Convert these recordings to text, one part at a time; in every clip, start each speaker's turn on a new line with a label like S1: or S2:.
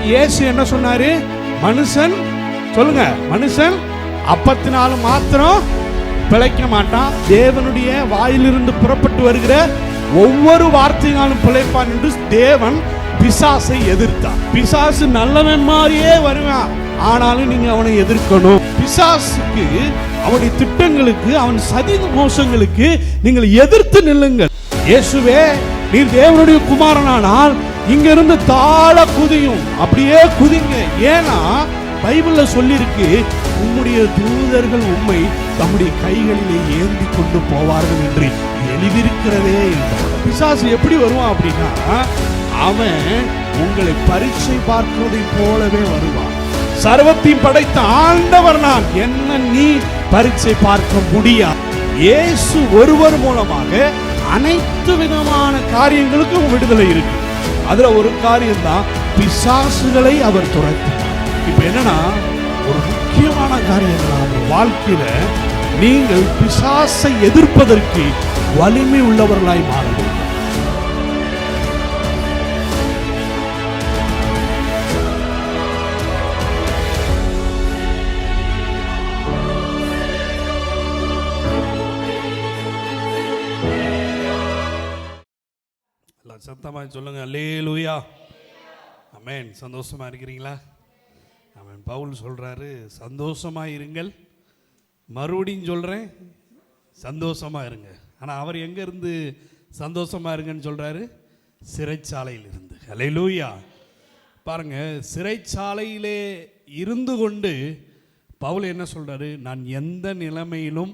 S1: இயேசு என்ன சொன்னாரு? மனுஷன், சொல்லுங்க, மனுஷன் அப்பத்தினாலும் மாத்திரம் பிழைக்க மாட்டான், தேவனுடைய வாயிலிருந்து புறப்பட்டு வருகிற ஒவ்வொரு வார்த்தையினாலும் பிழைப்பான் என்று தேவன் பிசாசை எதிர்த்தார். பிசாசு நல்லவன் மாதிரியே வருவான், ஆனாலும் நீங்க அவனை எதிர்க்கணும். பிசாசுக்கு, அவனுடைய திட்டங்களுக்கு, அவன் சதி மோசங்களுக்கு நீங்கள் எதிர்த்து நில்லுங்கள். இயேசுவே, நீர் தேவனுடைய குமாரனானால் இங்க இருந்து தாழ குதியும், அப்படியே குதிங்க. ஏன்னா பைபிள்ல சொல்லிருக்கு, உம்முடைய தூதர்கள் உம்மை தம்முடைய கைகளிலே ஏந்தி கொண்டு போவார்கள் என்று எழுதியிருக்கிறதே என்றார். பிசாசு எப்படி வருவான் அப்படின்னா, அவன் உங்களை பரீட்சை பார்க்கிறதை போலவே வருவான். சர்வத்தையும் படைத்த ஆண்டவர் நான், என்ன நீ பரீட்சை பார்க்க முடியாது. இயேசு ஒருவர் மூலமாக அனைத்து விதமான காரியங்களுக்கும் விடுதலை இருக்கு. அதுல ஒரு காரியம் தான் பிசாசுகளை அவர் துரத்தினார். இப்ப என்னன்னா, ஒரு முக்கியமான காரியம் தான், வாழ்க்கையில நீங்கள் பிசாசை எதிர்ப்பதற்கு வலிமை உள்ளவர்களாய் மாற வேண்டும். சத்தமா சொல்லுங்க, அல்லேலூயா, ஆமென். சந்தோஷமா இருக்கிறீங்களா? ஆமென். பவுல் சொல்றாரு, சந்தோஷமா இருங்கள். மறுபடியும் சொல்றேன், சந்தோஷமா இருங்க. ஆனா அவர் எங்க இருந்து சந்தோஷமா இருங்கன்னு சொல்றாரு? சிறைச்சாலையில் இருந்து. அல்லேலூயா. பாருங்க, சிறைச்சாலையிலே இருந்து கொண்டு பவுல் என்ன சொல்றாரு? நான் எந்த நிலைமையிலும்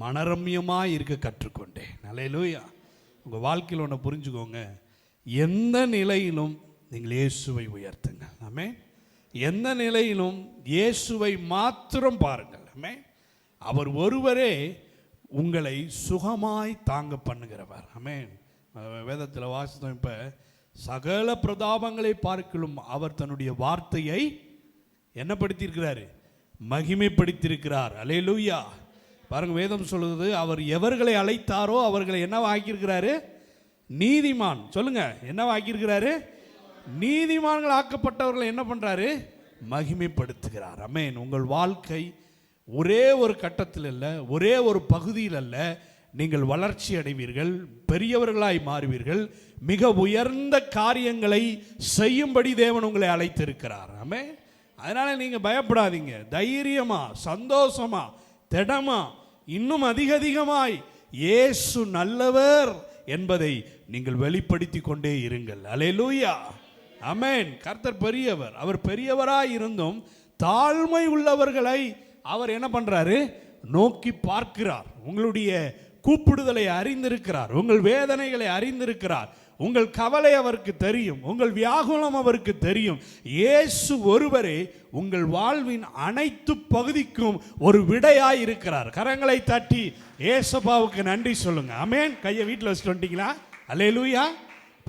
S1: மனரம்யமா இருக்க கற்றுக்கொண்டேன். அல்லேலூயா. உங்கள் வாழ்க்கையில் ஒன்று புரிஞ்சுக்கோங்க, எந்த நிலையிலும் நீங்கள் இயேசுவை உயர்த்துங்கள். ஆமென். எந்த நிலையிலும் இயேசுவை மாத்திரம் பாருங்கள். ஆமென். அவர் ஒருவரே உங்களை சுகமாய் தாங்க பண்ணுகிறவர். ஆமென். வேதத்தில் வாசித்தோம், இப்போ சகல பிரதாபங்களை பார்க்கலும் அவர் தன்னுடைய வார்த்தையை என்ன படுத்தியிருக்கிறாரு? மகிமைப்படுத்தியிருக்கிறார். அல்லேலூயா. பாருங்க, வேதம் சொல்லுது, அவர் எவர்களை அழைத்தாரோ அவர்களை என்னவா ஆக்கியிருக்கிறாரு? நீதிமான். சொல்லுங்க, என்னவா ஆக்கியிருக்கிறாரு? நீதிமான்கள் ஆக்கப்பட்டவர்களை என்ன பண்றாரு? மகிமைப்படுத்துகிறார். ஆமென். உங்கள் வாழ்க்கை ஒரே ஒரு கட்டத்தில் அல்ல, ஒரே ஒரு பகுதியில் அல்ல, நீங்கள் வளர்ச்சி அடைவீர்கள், பெரியவர்களாய் மாறுவீர்கள், மிக உயர்ந்த காரியங்களை செய்யும்படி தேவன் உங்களை அழைத்திருக்கிறார். ஆமென். அதனால நீங்க பயப்படாதீங்க, தைரியமா, சந்தோஷமா, திடமா, இன்னும் அதிகமாய் இயேசு நல்லவர் என்பதை நீங்கள் வெளிப்படுத்தி கொண்டே இருங்கள். அல்லேலூயா, ஆமென். கர்த்தர் பெரியவர். அவர் பெரியவராய் இருந்தும் தாழ்மை உள்ளவர்களை அவர் என்ன பண்றாரு? நோக்கி பார்க்கிறார். உங்களுடைய கூப்பிடுதலை அறிந்திருக்கிறார், உங்கள் வேதனைகளை அறிந்திருக்கிறார், உங்கள் கவலை அவருக்கு தெரியும், உங்கள் வியாகுலம் அவருக்கு தெரியும். இயேசு ஒருவரே உங்கள் வாழ்வின் அனைத்து பகுதிக்கும் ஒரு விடையாய் இருக்கிறார். கரங்களை தட்டி ஏசப்பாவுக்கு நன்றி சொல்லுங்க. ஆமென். கையை வீட்டில் வச்சுட்டு வந்துட்டீங்களா? அல்லேலூயா.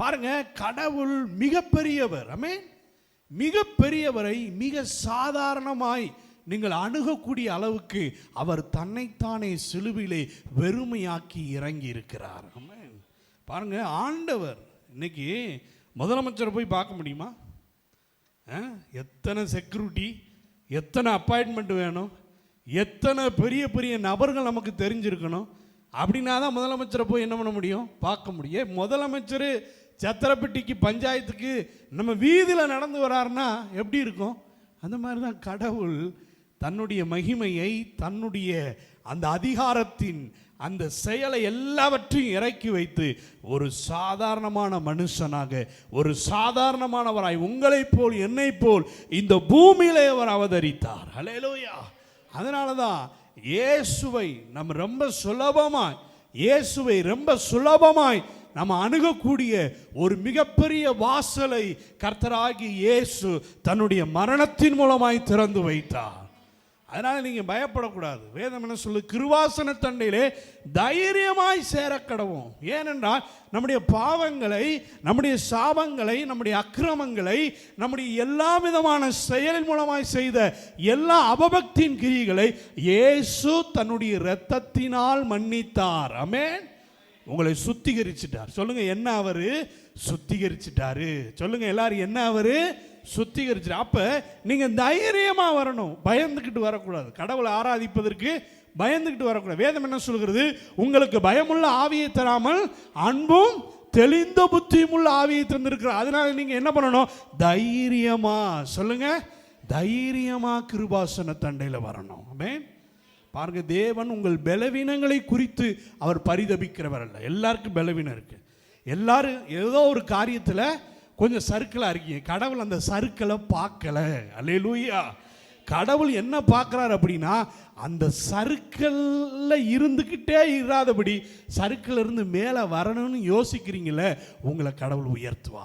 S1: பாருங்க, கடவுள் மிகப்பெரியவர். ஆமென். மிகப்பெரியவரை மிக சாதாரணமாய் நீங்கள் அணுகக்கூடிய அளவுக்கு அவர் தன்னைத்தானே சிலுவிலே வெறுமையாக்கி இறங்கி இருக்கிறார். ஆமென். பாருங்க, ஆண்டவர் இன்னைக்கு முதலமைச்சரை போய் பார்க்க முடியுமா? எத்தனை செக்யூரிட்டி, எத்தனை அப்பாயின்மெண்ட் வேணும், எத்தனை பெரிய பெரிய நபர்கள் நமக்கு தெரிஞ்சிருக்கணும். அப்படின்னா தான் முதலமைச்சரை போய் என்ன பண்ண முடியும்? பார்க்க முடியும். முதலமைச்சர் சத்திரப்பட்டிக்கு பஞ்சாயத்துக்கு நம்ம வீதியில் நடந்து வராருன்னா எப்படி இருக்கும்? அந்த மாதிரி தான் கடவுள் தன்னுடைய மகிமையை, தன்னுடைய அந்த அதிகாரத்தின் அந்த செயலை எல்லாவற்றையும் இறக்கி வைத்து ஒரு சாதாரணமான மனுஷனாக, ஒரு சாதாரணமானவராய் உங்களை போல் என்னை போல் இந்த பூமியிலே அவர் அவதரித்தார். அல்லேலூயா. அதனால தான் இயேசுவை நம்ம ரொம்ப சுலபமாய் நம்ம அணுகக்கூடிய ஒரு மிகப்பெரிய வாசலை கர்த்தராகி இயேசு தன்னுடைய மரணத்தின் மூலமாய் திறந்து வைத்தார். அதனால நீங்க பயப்படக்கூடாது. வேதம் என்ன சொல்லு? கிருவாசன தண்டையிலே தைரியமாய் சேரக்கடவும். ஏனென்றால் நம்முடைய பாவங்களை, நம்முடைய சாபங்களை, நம்முடைய அக்கிரமங்களை, நம்முடைய எல்லா விதமான செயலின் மூலமாய் செய்த எல்லா அபபக்தியின் கிரிகளை இயேசு தன்னுடைய இரத்தத்தினால் மன்னித்தார். ஆமென். உங்களை சுத்திகரிச்சிட்டார். சொல்லுங்க, என்ன அவரு? சுத்திகரிச்சிட்டாரு. சொல்லுங்க எல்லாரும், என்ன அவரு? சுத்திகரிச்சு. அப்ப நீங்க தைரியமா வரணும், பயந்துக்கிட்டு வரக்கூடாது. கடவுளை ஆராதிப்பதற்கு பயந்துக்கிட்டு வரக்கூடாது. வேதம் என்ன சொல்கிறது? உங்களுக்கு பயமுள்ள ஆவியை தராமல் அன்பும் தெளிந்த புத்தியும் உள்ள ஆவியை தந்திருக்கிறார். அதனால நீங்க என்ன பண்ணணும்? தைரியமா சொல்லுங்க, தைரியமா கிருபாசன தண்டையில் வரணும். ஆமென். பாருங்க, தேவன் உங்கள் பலவீனங்களை குறித்து அவர் பரிதபிக்கிறவர் அல்ல. எல்லாருக்கும் பலவீனம் இருக்கு. எல்லாரும் ஏதோ ஒரு காரியத்தில் கொஞ்சம் சறுக்கலாக இருக்கீங்க. கடவுள் அந்த சறுக்கலை பார்க்கல. அல்லேலூயா. கடவுள் என்ன பார்க்குறாரு அப்படின்னா, அந்த சறுக்கல்ல இருந்துக்கிட்டே இராதபடி சறுக்கல்ல இருந்து மேலே வரணும்னு யோசிக்கிறீங்களே, உங்களை கடவுள் உயர்த்துவா.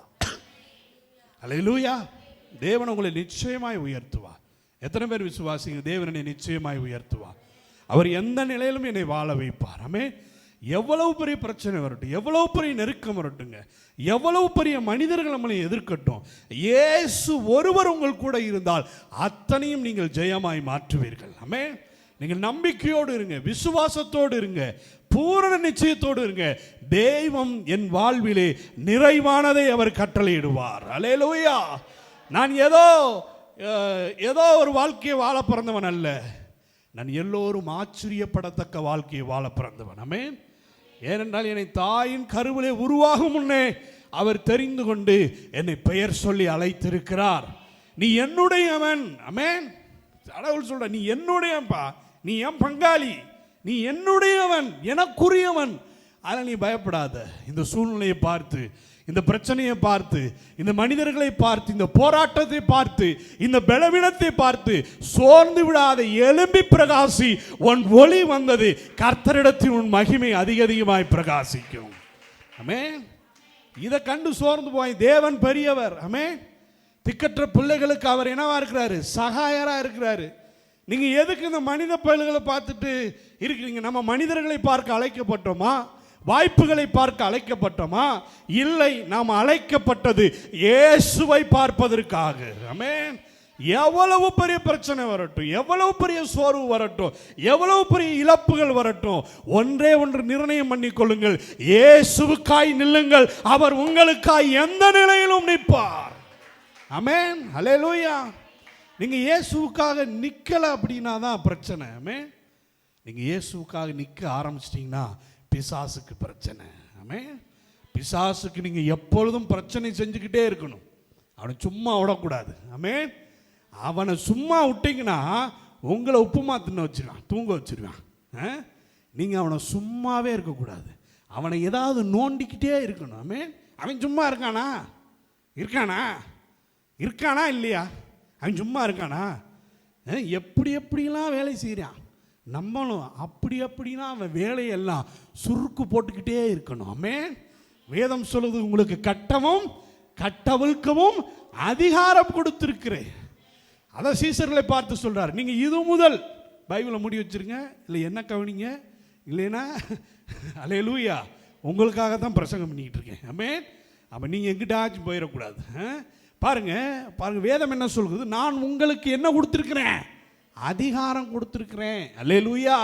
S1: அல்லேலூயா. தேவன் உங்களை நிச்சயமாய் உயர்த்துவா. எத்தனை பேர் விசுவாசிங்க? தேவனை நிச்சயமாய் உயர்த்துவா. அவர் எந்த நிலையிலும் என்னை வாழ வைப்பார். ஆமே. எவ்வளவு பெரிய பிரச்சனை வரட்டும், எவ்வளவு பெரிய நெருக்கம் வரட்டுங்க, எவ்வளவு பெரிய மனிதர்கள் நம்மளை எதிர்க்கட்டும், இயேசு ஒருவர் உங்கள் கூட இருந்தால் அத்தனையும் நீங்கள் ஜெயமாய் மாற்றுவீர்கள். ஆமே. நீங்கள் நம்பிக்கையோடு இருங்க, விசுவாசத்தோடு இருங்க, பூரண நிச்சயத்தோடு இருங்க. தெய்வம் என் வாழ்விலே நிறைவானதை அவர் கட்டளையிடுவார். அல்லேலூயா. நான் ஏதோ ஒரு வாழ்க்கையை வாழ பிறந்தவன் அல்ல. நான் எல்லோரும் ஆச்சரியப்படத்தக்க வாழ்க்கையை வாழ பிறந்தவன். ஆமென். ஏனென்றால் என்னை தாயின் கருவிலே உருவாகும் முன்னே அவர் தெரிந்து கொண்டு என்னை பெயர் சொல்லி அழைத்திருக்கிறார். நீ என்னுடையவன். ஆமென். கடவுள் சொல்ற, நீ என்னுடையப்பா, நீ என் பங்காளி, நீ என்னுடையவன், எனக்குரியவன். அதனால் நீ பயப்படாத. இந்த சூழ்நிலையை பார்த்து, இந்த பிரச்சனையை பார்த்து, இந்த மனிதர்களை பார்த்து, இந்த போராட்டத்தை பார்த்து, இந்த பலவீனத்தை பார்த்து சோர்ந்து விடாத. எழும்பி பிரகாசி, உன் ஒளி வந்தது, கர்த்தரிடத்தில் உன் மகிமை அதிகமாய் பிரகாசிக்கும். ஆமென். இதை கண்டு சோர்ந்து போய், தேவன் பெரியவர். ஆமென். திக்கற்ற பிள்ளைகளுக்கு அவர் என்னவா இருக்கிறாரு? சகாயரா இருக்கிறாரு. நீங்க எதுக்கு இந்த மனித பயல்களை பார்த்துட்டு இருக்கிறீங்க? நம்ம மனிதர்களை பார்க்க அழைக்கப்பட்டோமா? வாய்ப்புகளை பார்க்க அழைக்கப்பட்டோமா? இல்லை, நாம் அழைக்கப்பட்டது இயேசுவை பார்ப்பதற்காக. ஆமென். எவ்வளவு பெரிய பிரச்சனை வரட்டும், எவ்வளவு பெரிய சோர்வு வரட்டும், எவ்வளவு பெரிய இழப்புகள் வரட்டும், ஒன்றே ஒன்று நிர்ணயம் பண்ணிக்கொள்ளுங்கள், இயேசுவுக்காய் நில்லுங்கள். அவர் உங்களுக்காய் எந்த நிலையிலும் நிற்பார். ஆமென். அல்லேலூயா. நீங்க இயேசுவுக்காக நிக்கல அப்படின்னா தான் பிரச்சனை. ஆமென். நீங்க இயேசுவுக்காக நிக்க ஆரம்பிச்சிட்டீங்கன்னா பிசாசுக்கு பிரச்சனை. ஆமென். பிசாசுக்கு நீங்க எப்பொழுதும் பிரச்சனை செஞ்சுக்கிட்டே இருக்கணும். அவனை சும்மா விடக்கூடாது. ஆமென். அவனை சும்மா விட்டீங்கன்னா உங்களை உப்புமா தின்ன வச்சிருவான், தூங்க வச்சிருவான். நீங்க அவனை சும்மாவே இருக்கக்கூடாது. அவனை ஏதாவது நோண்டிக்கிட்டே இருக்கணும். ஆமென். அவன் சும்மா இருக்கானா? இருக்கானா இல்லையா? அவன் சும்மா இருக்கானா? எப்படிலாம் வேலை செய்கிறான். நம்மளும் அப்படின்னா அவன் வேலையெல்லாம் சுருக்கு போட்டுக்கிட்டே இருக்கணும். ஆமென். வேதம் சொல்லுது, உங்களுக்கு கட்டவும் கட்டவிழ்க்கவும் அதிகாரம் கொடுத்திருக்கிறேன். அதான் சீசர்களை பார்த்து சொல்றாரு. நீங்க இது முதல் பைபிளை மூடி வச்சிருங்க, இல்லை என்ன கவனிங்க, இல்லைன்னா அல்லேலூயா, உங்களுக்காக தான் பிரசங்கம் பண்ணிக்கிட்டு இருக்கேன். ஆமென். அப்போ நீங்கள் எங்கிட்டாச்சும் போயிடக்கூடாது. பாருங்க, வேதம் என்ன சொல்கிறது? நான் உங்களுக்கு என்ன கொடுத்துருக்கிறேன்? அதிகாரம் கொடுத்துருக்கிறேன். அல்லேலூயா.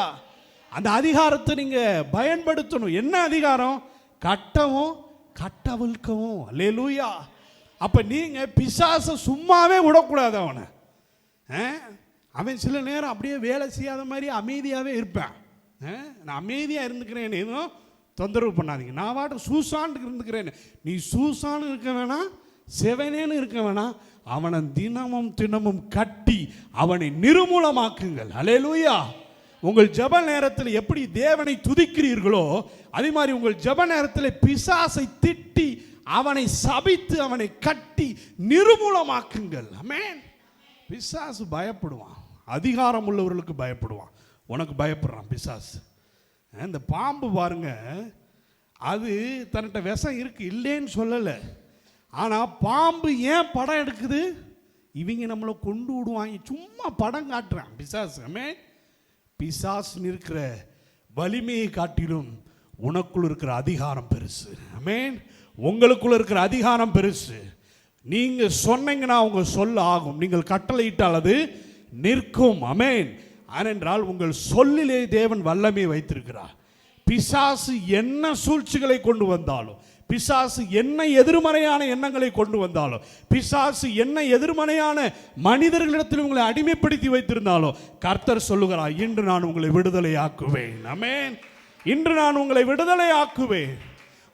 S1: அந்த அதிகாரத்தை நீங்க பயன்படுத்தணும். என்ன அதிகாரம்? கட்டவும் கட்டவிழ்க்கவும். அல்லேலூயா. அப்ப நீங்க பிசாசை சும்மாவே விடக்கூடாது. அவன் சில நேரம் அப்படியே வேலை செய்யாத மாதிரி அமைதியாவே இருப்பான். நான் அமைதியா இருந்துக்கிறேன், எதுவும் தொந்தரவு பண்ணாதீங்க, நான் வாட்டு சூசான்னு இருந்துக்கிறேன். நீ சூசான்னு இருக்க வேணாம், செவனேன்னு இருக்க வேணாம். அவனை தினமும் கட்டி அவனை நிர்மூலமாக்குங்கள். அல்லேலூயா. உங்கள் ஜெப நேரத்தில் எப்படி தேவனை துதிக்கிறீர்களோ அதே மாதிரி உங்கள் ஜெப நேரத்தில் பிசாசை திட்டி அவனை சபித்து அவனை கட்டி நிர்மூலமாக்குங்கள். ஆமென். பிசாசு பயப்படுவான், அதிகாரம் உள்ளவர்களுக்கு பயப்படுவான். உனக்கு பயப்படுறான் பிசாசு. இந்த பாம்பு பாருங்க, அது தன்கிட்ட விஷம் இருக்கு, இல்லைன்னு சொல்லலை. ஆனால் பாம்பு ஏன் படம் எடுக்குது? இவங்க நம்மளை கொண்டு விடுவாங்க, சும்மா படம் காட்டுறான் பிசாசு. ஆமென். பிசாசு இருக்கிற வலிமையை காட்டிலும் உனக்குள் இருக்கிற அதிகாரம் பெருசு. ஆமென். உங்களுக்குள்ள இருக்கிற அதிகாரம் பெருசு. நீங்க சொன்னீங்கன்னா உங்க சொல்ல ஆகும், நீங்கள் கட்டளையிட்டால் அது நிற்கும். ஆமென். ஏனென்றால் உங்கள் சொல்லிலே தேவன் வல்லமையை வைத்திருக்கிறார். பிசாசு என்ன சூழ்ச்சிகளை கொண்டு வந்தாலும், பிசாசு என்ன எதிர்மறையான எண்ணங்களை கொண்டு வந்தாலும், பிசாசு என்ன எதிர்மறையான மனிதர்களிடத்தில் உங்களை அடிமைப்படுத்தி வைத்திருந்தாலும், கர்த்தர் சொல்லுகிறார், இன்று நான் உங்களை விடுதலை ஆக்குவேன். ஆமென். இன்று நான் உங்களை விடுதலை ஆக்குவேன்.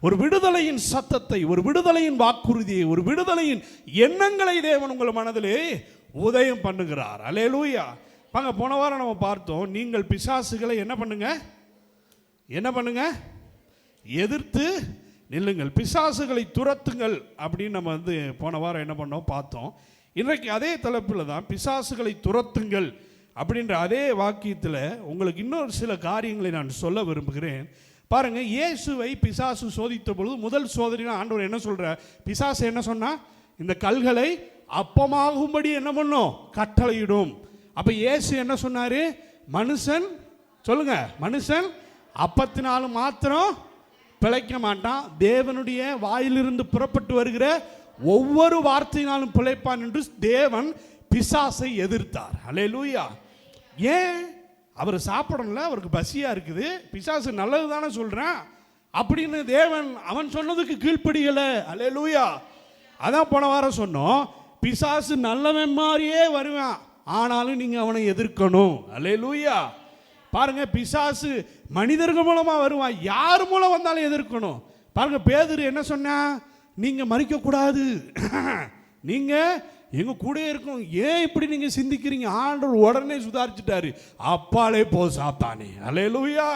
S1: ஒரு விடுதலையின் சத்தத்தை, ஒரு விடுதலையின் வாக்குறுதியை, ஒரு விடுதலையின் எண்ணங்களை தேவன் உங்கள் மனதிலே உதயம் பண்ணுகிறார். அல்லேலூயா. பாங்க, போன வாரம் நம்ம பார்த்தோம், நீங்கள் பிசாசுகளை என்ன பண்ணுங்க, எதிர்த்து நில்லுங்கள், பிசாசுகளை துரத்துங்கள் அப்படின்னு நம்ம போன வாரம் என்ன பண்ணோம் பார்த்தோம். இன்றைக்கு அதே தலைப்பில் தான் பிசாசுகளை துரத்துங்கள் அப்படின்ற அதே வாக்கியத்தில் உங்களுக்கு இன்னொரு சில காரியங்களை நான் சொல்ல விரும்புகிறேன். பாருங்க, இயேசுவை பிசாசு சோதித்த பொழுது முதல் சோதனையில் ஆண்டவர் என்ன சொல்ற, பிசாசு என்ன சொன்னா, இந்த கல்களை அப்பமாகும்படி என்ன பண்ணும், கட்டளையிடும். அப்ப இயேசு என்ன சொன்னாரு, மனுஷன் சொல்லுங்க, மனுஷன் அப்பத்தினாலும் மாத்திரம் பிழைக்க மாட்டான், தேவனுடைய வாயிலிருந்து புறப்பட்டு வருகிற ஒவ்வொரு வார்த்தையினாலும் பிழைப்பான் என்று தேவன் பிசாசை எதிர்த்தார். அல்லேலூயா. ஏன்? அவர் சாப்பிடல, அவருக்கு பசியா இருக்குது, பிசாசு நல்லது தானே சொல்றான் அப்படின்னு தேவன் அவன் சொன்னதுக்கு கீழ்ப்படியல. அல்லேலூயா. அதான் போன வாரம் சொன்னோம், பிசாசு நல்லவன் மாதிரியே வருவான், ஆனாலும் நீங்க அவனை எதிர்க்கணும். அல்லேலூயா. பாருங்க, பிசாசு மனிதர்கள் மூலமா வருவான், யார் மூலம் வந்தாலும் எதிர்க்கணும். பாருங்க, பேதுரு என்ன சொன்னா, நீங்க மறிக்க கூடாது, நீங்க எங்க கூட இருக்கும், ஏன் இப்படி நீங்க சிந்திக்கிறீங்க, ஆண்டவர் உடனே சுதாரிச்சுட்டாரு, அப்பாலே போ சாத்தானே. அல்லேலூயா.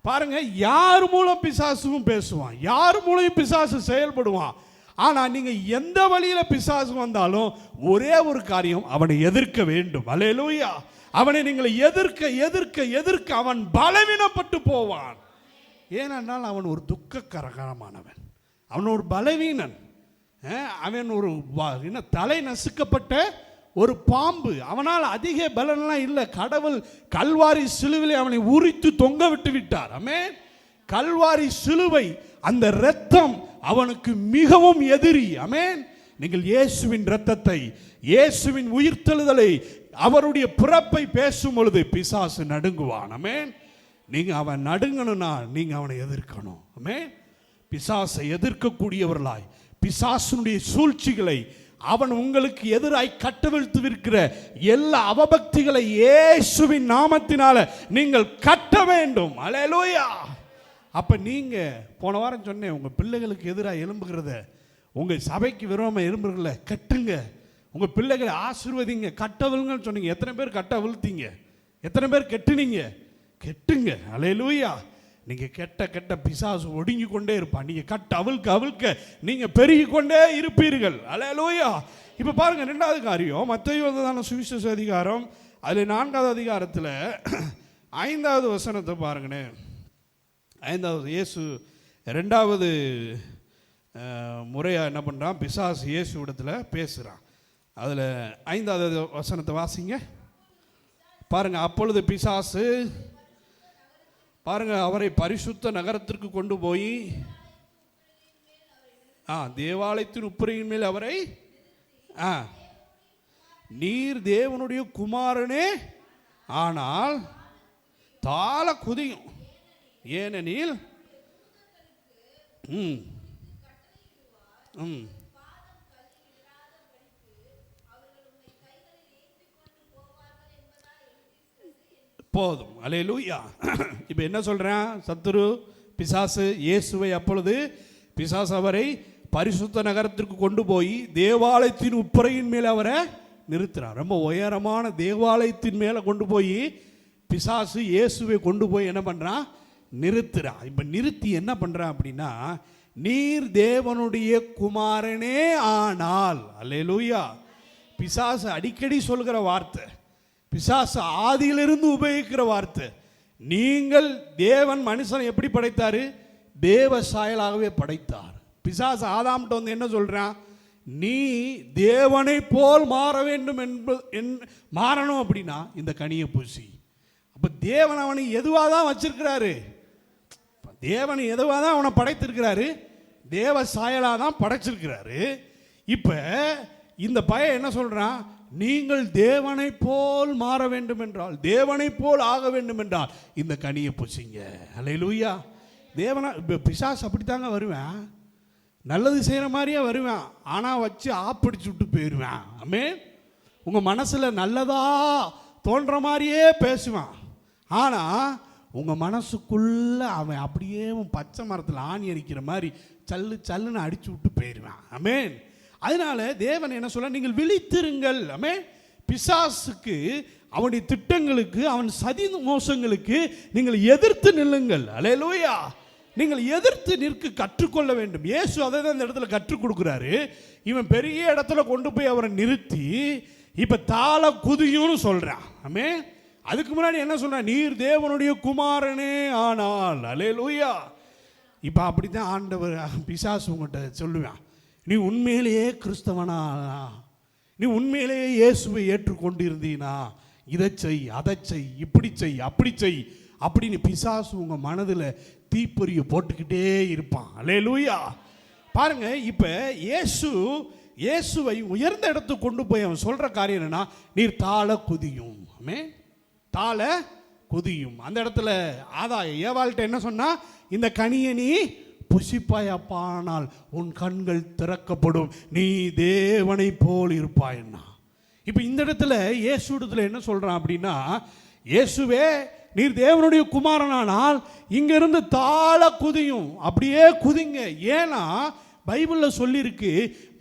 S1: பாருங்க, யார் மூலம் பிசாசும் பேசுவான், யார் மூலம் பிசாசு செயல்படுவான், ஆனா நீங்க எந்த வழியில பிசாசு வந்தாலும் ஒரே ஒரு காரியம், அவனை எதிர்க்க வேண்டும். அல்லேலூயா. அவனை நீங்கள் எதிர்க்க எதிர்க்க எதிர்க்க அவன் பலவீனப்பட்டு போவான். ஏனென்றால் அவன் ஒரு துக்ககரமானவன், அவன் ஒரு பலவீனன், அவன் ஒரு தலை நசுக்கப்பட்ட ஒரு பாம்பு, அவனால் அதிக பலனெல்லாம் இல்லை. கடவுள் கல்வாரி சிலுவிலே அவனை உரித்து தொங்க விட்டு விட்டார். ஆமென். கல்வாரி சிலுவை, அந்த இரத்தம் அவனுக்கு மிகவும் எதிரி. ஆமென். நீங்கள் இயேசுவின் இரத்தத்தை, இயேசுவின் உயிர்த்தெழுதலை, அவருடைய பிறப்பை பேசும் பொழுது பிசாசு நடுங்குவான். ஆமென். நீங்க அவன் நடுங்கணும்னா நீங்க அவனை எதிர்க்கணும். ஆமென். பிசாசை எதிர்க்கக்கூடியவர்களாய், பிசாசுடைய சூழ்ச்சிகளை, அவன் உங்களுக்கு எதிராய் கட்டவிழ்த்துவிருக்கிற எல்லா அவபக்திகளை இயேசுவின் நாமத்தினால நீங்கள் கட்ட வேண்டும். அல்லேலூயா. அப்ப நீங்க போன வாரம் சொன்னேன், உங்க பிள்ளைகளுக்கு எதிராக எழும்புகிறத, உங்க சபைக்கு விரோதமா எழும்புகிறல கட்டுங்க, உங்க பிள்ளைகளை ஆசீர்வதிங்க, கட்டவிழ்ங்கன்னு சொன்னீங்க. எத்தனை பேர் கட்டவிழ்த்தீங்க? எத்தனை பேர் கெட்டுனீங்க? கெட்டுங்க. அல்லேலூயா. நீங்க கெட்ட கெட்ட பிசாசு ஒடுங்கி கொண்டே இருப்பான், நீங்க கட்ட அவிழ்க்க அவிழ்க்க நீங்க பெருகி கொண்டே இருப்பீர்கள். அல்லேலூயா. இப்ப பாருங்க, இரண்டாவது காரியம், மத்தேயு சுவிசேஷ அதிகாரம் அதுல 4வது அதிகாரத்தில் 5வது வசனத்தை பாருங்கண்ணே. 5வது, இயேசு 2வது முறையா என்ன பண்றான், பிசாசு இயேசு இடத்துல பேசுறான். அதுல 5வது வசனத்தை வாசிங்க பாருங்க. அப்பொழுது பிசாசு பாருங்க, அவரை பரிசுத்த நகரத்திற்கு கொண்டு போய் தேவாலயத்தின் உப்பரையின் மேல் அவரை, நீர் தேவனுடைய குமாரனே, ஆனால் தாள குதியும், ஏனெனில் போதும். அல்லேலூயா. இப்போ என்ன சொல்றேன், சத்துரு பிசாசு இயேசுவை, அப்பொழுது பிசாசு அவரை பரிசுத்த நகரத்திற்கு கொண்டு போய் தேவாலயத்தின் உப்பரையின் மேல் அவரை நிறுத்துறான். ரொம்ப உயரமான தேவாலயத்தின் மேலே கொண்டு போய் பிசாசு இயேசுவை கொண்டு போய் என்ன பண்றான், நிறுத்துறான். இப்போ நிறுத்தி என்ன பண்றான் அப்படின்னா, நீர் தேவனுடைய குமாரனே ஆனால். அல்லேலூயா. பிசாசு அடிக்கடி சொல்கிற வார்த்தை, பிசாசு ஆதியிலிருந்து உபயோகிக்கிற வார்த்தை. நீங்கள் தேவன் மனுஷனை எப்படி படைத்தாரு, தேவ சாயலாகவே படைத்தார். பிசாசு ஆதாம்கிட்ட என்ன சொல்றான், நீ தேவனை போல் மாற வேண்டும் மாறணும் அப்படின்னா இந்த கனியை பூசி. அப்ப தேவன் அவனை எதுவாக தான் வச்சிருக்கிறாரு, தேவன் எதுவாக தான் அவனை படைத்திருக்கிறாரு, தேவ சாயலாக தான் படைச்சிருக்கிறாரு. இப்ப இந்த பையன் என்ன சொல்றான், நீங்கள் தேவனை போல் மாற வேண்டும் என்றால், தேவனை போல் ஆக வேண்டும் என்றால் இந்த கனியை பூசிங்க. அல்லேலூயா. தேவனா பிசாசு அப்படித்தாங்க வருவேன். நல்லது செய்கிற மாதிரியே வருவேன், ஆனால் வச்சு ஆப்பிடிச்சு விட்டு போயிடுவேன். ஆமென். உங்கள் மனசில் நல்லதா தோன்ற மாதிரியே பேசுவான், ஆனால் உங்கள் மனசுக்குள்ளே அவன் அப்படியே பச்சை மரத்தில் ஆணி அடிக்கிற மாதிரி சல்லுன்னு அடிச்சு விட்டு போயிடுவான். ஆமென். அதனால தேவன் என்ன சொல்ல, நீங்கள் விழித்திருங்கள். ஆமென். பிசாசுக்கு, அவனுடைய திட்டங்களுக்கு, அவன் சதி மோசங்களுக்கு நீங்கள் எதிர்த்து நில்லுங்கள். அல்லேலூயா. நீங்கள் எதிர்த்து நிற்க கற்றுக்கொள்ள வேண்டும். இயேசு அதை தான் இந்த இடத்துல கற்றுக் கொடுக்குறாரு. இவன் பெரிய இடத்துல கொண்டு போய் அவரை நிறுத்தி இப்போ தாள குதியும்னு சொல்கிறான். ஆமென். அதுக்கு முன்னாடி என்ன சொல்கிறான், நீர் தேவனுடைய குமாரனே ஆனால். அல்லேலூயா. இப்போ அப்படி தான் ஆண்டவர் பிசாசு உங்கள்கிட்ட சொல்லுவான், நீ உண்மையிலேயே கிறிஸ்தவனா, நீ உண்மையிலேயே இயேசுவை ஏற்றுக்கொண்டு இருந்தீனா இதை செய், அதை செய், இப்படி செய், அப்படி செய் அப்படின்னு பிசாசு உங்கள் மனதில் தீப்பொறியை போட்டுக்கிட்டே இருப்பான். அல்லேலூயா. பாருங்க, இப்போ இயேசுவை உயர்ந்த இடத்துக்கு கொண்டு போய் அவன் சொல்கிற காரியம் என்னன்னா, நீர் தாழ குதியும். ஆமென். தாழ குதியும். அந்த இடத்துல ஏவாள்கிட்ட என்ன சொன்னா, இந்த கனியை நீ புசிப்பாயப்பானால் உன் கண்கள் திறக்கப்படும், நீ தேவனை போல் இருப்பாய்னா. இப்போ இந்த இடத்துல இயேசு இடத்துல என்ன சொல்றான் அப்படின்னா, இயேசுவே நீர் தேவனுடைய குமாரனானால் இங்கிருந்து தாழ குதியும், அப்படியே குதிங்க. ஏன்னா பைபிளில் சொல்லியிருக்கு,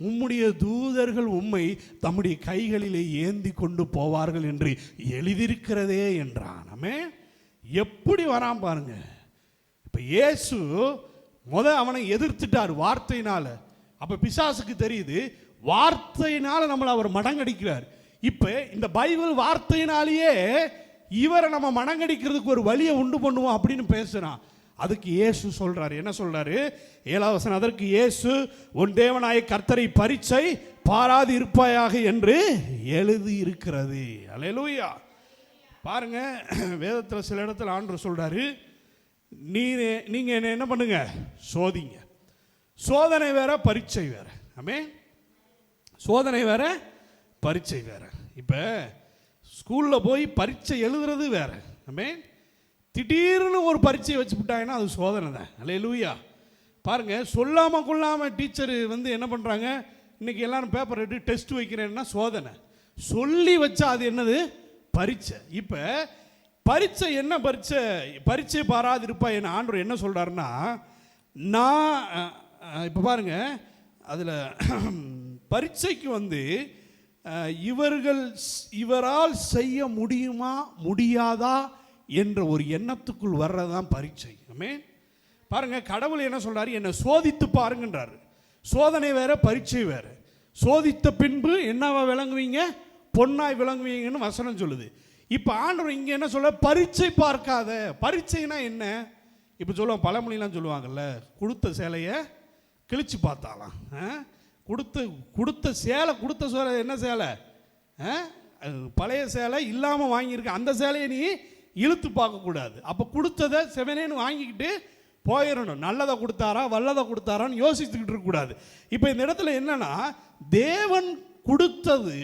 S1: உம்முடைய தூதர்கள் உம்மை தம்முடைய கைகளிலே ஏந்தி கொண்டு போவார்கள் என்று எழுதியிருக்கிறதே என்றான். ஆமென். எப்படி வரான் பாருங்க. இப்போ இயேசு அவனை எதிர்த்துட்டார் வார்த்தையினால. அப்போ பிசாசுக்கு தெரியுது, வார்த்தையினால நம்மளை அவர் மடங்கடிக்கிறார். இப்போ இந்த பைபிள் வார்த்தையினாலேயே இவரை நம்ம மடங்கடிக்கிறதுக்கு ஒரு வழியை உண்டு பண்ணுவோம் அப்படின்னு பேசுகிறான். அதுக்கு இயேசு சொல்றாரு, என்ன சொல்றாரு, 7வது வசனம், அதற்கு இயேசு, உன் தேவனாய கர்த்தரை பரீட்சை பாராது இருப்பாயாக என்று எழுதி இருக்கிறது. அல்லேலூயா. பாருங்க, வேதத்தில் சில இடத்துல ஆண்டவர் சொல்றாரு, நீங்க என்ன பண்ணுங்க, சோதிங்க. சோதனை வேற, பரீட்சை வேற. ஆமென். சோதனை வேற, பரீட்சை வேற. இப்போ ஸ்கூலில் போய் பரீட்சை எழுதுறது வேற. ஆமென். திடீர்னு ஒரு பரீட்சையை வச்சு விட்டாங்கன்னா அது சோதனை தான். அல்லேலூயா. பாருங்க, சொல்லாமல் கொள்ளாமல் டீச்சர் என்ன பண்ணுறாங்க, இன்னைக்கு எல்லாரும் பேப்பர் எடுத்து டெஸ்ட் வைக்கிறேன்னா சோதனை. சொல்லி வச்சா அது என்னது, பரீட்சை. இப்போ பரீட்சை என்ன, பரீட்சை பாராது இருப்பா என்ன ஆண்டவர் என்ன சொல்கிறாருன்னா, நான் இப்போ பாருங்க, அதில் பரீட்சைக்கு இவரால் செய்ய முடியுமா முடியாதா என்ற ஒரு எண்ணத்துக்குள் வர்றதுதான் பரீட்சை. ஆமென். பாருங்க, கடவுள் என்ன சொல்றாரு, என்னை சோதித்து பாருங்கன்றாரு. சோதனை வேற, பரீட்சை வேற. சோதித்த பின்பு என்னவா விளங்குவீங்க, பொன்னாய் விளங்குவீங்கன்னு வசனம் சொல்லுது. இப்போ ஆண்டவர் இங்கே என்ன சொல்ல, பரீட்சை பார்க்காத. பரீட்சைனா என்ன, இப்போ சொல்லுவோம், பழமொழிலாம் சொல்லுவாங்கல்ல, கொடுத்த சேலையை கிழிச்சு பார்த்தாலாம். கொடுத்த சேலை என்ன சேலை, பழைய சேலை இல்லாமல் வாங்கியிருக்க அந்த சேலையை நீ இழுத்து பார்க்கக்கூடாது. அப்போ கொடுத்ததை செவனேன்னு வாங்கிக்கிட்டு போயிடணும். நல்லதை கொடுத்தாரா வல்லதை கொடுத்தாரான்னு யோசிச்சுக்கிட்டு இருக்கக்கூடாது. இப்போ இந்த இடத்துல என்னன்னா, தேவன் கொடுத்தது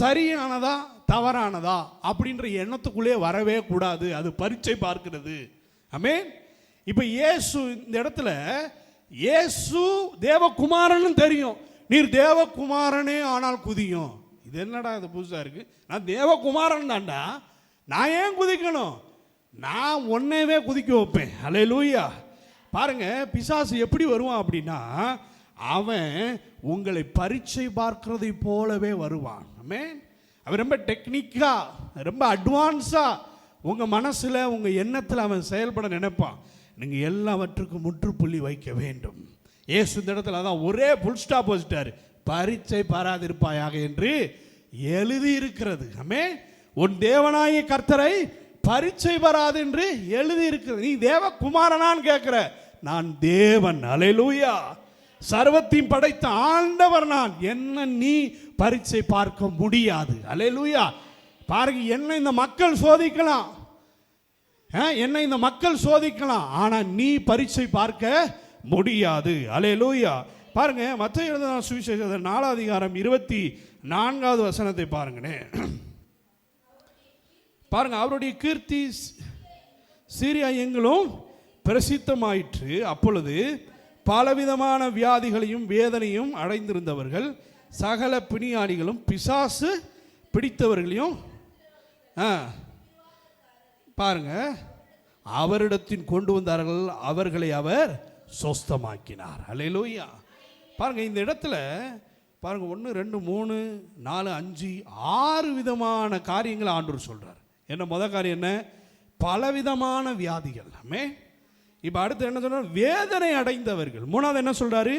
S1: சரியானதா தவறானதா அப்படின்ற எண்ணத்துக்குள்ளே வரவே கூடாது. அது பரீட்சை பார்க்கிறது. ஆமென். இப்போ இயேசு இந்த இடத்துல, இயேசு தேவகுமாரன்னு தெரியும், நீர் தேவகுமாரனே ஆனால் குதியும். இது என்னடா இது புதுசாக இருக்கு, நான் தேவகுமாரன் தான்டா, நான் ஏன் குதிக்கணும், நான் ஒன்னேவே குதிக்க வைப்பேன். அல்லேலூயா. பாருங்க, பிசாசு எப்படி வருவான் அப்படின்னா, அவன் உங்களை பரீட்சை பார்க்கிறதை போலவே வருவான். ஆமென். அவன் ரொம்ப டெக்னிக்கா, ரொம்ப அட்வான்ஸா உங்க மனசுல, உங்க எண்ணத்தில் அவன் செயல்பட நினைப்பான். நீங்க எல்லாவற்றுக்கும் முற்றுப்புள்ளி வைக்க வேண்டும். இயேசு இந்த இடத்துல அதான் ஒரே புல் ஸ்டாப் வச்சுட்டாரு, பரீட்சை பாராதிருப்பாயாக என்று எழுதி இருக்கிறது. ஆமென். உன் தேவனாகிய கர்த்தரை பரீட்சை பாராது என்று எழுதி இருக்கிறது. நீ தேவகுமாரனான்னு கேட்கிற, நான் தேவன். அல்லேலூயா. சர்வத்தையும் படைத்த ஆண்டவர் நான், என்ன நீ பரீட்சை பார்க்க முடியாது. அல்லேலூயா. பாருங்க, என்ன இந்த மக்கள் சோதிக்கலாம், என்ன இந்த மக்கள் சோதிக்கலாம், ஆனா நீ பரீட்சை பார்க்க முடியாது. அல்லேலூயா. பாருங்க, மத்தேயு எழுதின சுவிசேஷம் 4 அதிகாரம் 24வது வசனத்தை பாருங்கனே. பாருங்க, அவருடைய கீர்த்தி சீரியா எங்கிலும் பிரசித்தமாயிற்று. அப்பொழுது பலவிதமான வியாதிகளையும் வேதனையும் அடைந்திருந்தவர்கள் சகல பிணியாளிகளும் பிசாசு பிடித்தவர்களையும் பாருங்க அவரிடத்தின் கொண்டு வந்தார்கள், அவர்களை அவர் சொஸ்தமாக்கினார். அல்லேலூயா. பாருங்க இந்த இடத்துல பாருங்க 1 2 3 4 5 6 விதமான காரியங்களை ஆண்டவர் சொல்றார். என்ன முதல் காரியம் என்ன? பலவிதமான வியாதிகள். இப்போ அடுத்து என்ன சொல்றாரு? வேதனை அடைந்தவர்கள். மூணாவது என்ன சொல்றாரு?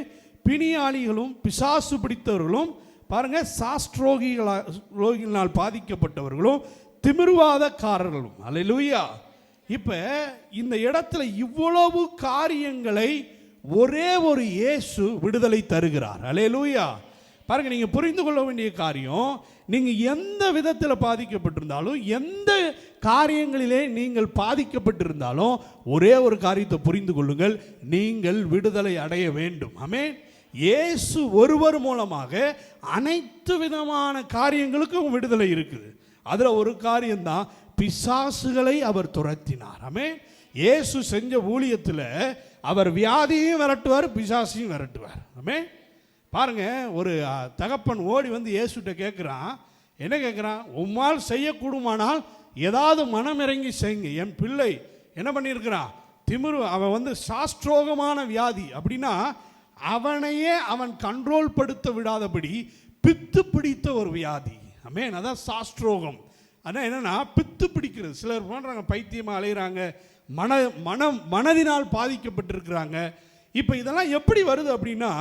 S1: பிணியாளிகளும் பிசாசு பிடித்தவர்களும் பாருங்க சாஸ்ட்ரோகிகளால் பாதிக்கப்பட்டவர்களும் திமிர்வாதக்காரர்களும். அல்லேலூயா. இப்போ இந்த இடத்துல இவ்வளவு காரியங்களை ஒரே ஒரு இயேசு விடுதலை தருகிறார். அல்லேலூயா. பாருங்க, நீங்க புரிந்து கொள்ள வேண்டிய காரியம், நீங்க எந்த விதத்தில் பாதிக்கப்பட்டிருந்தாலும், எந்த காரியங்களிலே நீங்கள் பாதிக்கப்பட்டிருந்தாலும், ஒரே ஒரு காரியத்தை புரிந்து கொள்ளுங்கள், நீங்கள் விடுதலை அடைய வேண்டும். ஆமென். இயேசு ஒருவர் மூலமாக அனைத்து விதமான காரியங்களுக்கும் விடுதலை இருக்குது. அதுல ஒரு காரியம்தான் பிசாசுகளை அவர் துரத்தினார். ஆமென். இயேசு செஞ்ச ஊழியத்தில் அவர் வியாதியையும் விரட்டுவார், பிசாசையும் விரட்டுவார். ஆமென். பாருங்க, ஒரு தகப்பன் ஓடி வந்து இயேசுட்ட கேட்குறான். என்ன கேட்குறான்? உம்மால் செய்யக்கூடுமானால் ஏதாவது மனம் இறங்கி செய்யுங்க. என் பிள்ளை என்ன பண்ணியிருக்கிறான்? அவன் வந்து சாஸ்ட்ரோகமான வியாதி. அப்படின்னா அவனையே அவன் கண்ட்ரோல் படுத்த விடாதபடி பித்து பிடித்த ஒரு வியாதி. ஆமென். அதான் சாஸ்ட்ரோகம். ஆனால் என்னன்னா பித்து பிடிக்கிறது. சிலர் பண்ணுறாங்க, பைத்தியமாக அலைகிறாங்க, மனதினால் பாதிக்கப்பட்டிருக்கிறாங்க. இப்போ இதெல்லாம் எப்படி வருது அப்படின்னா,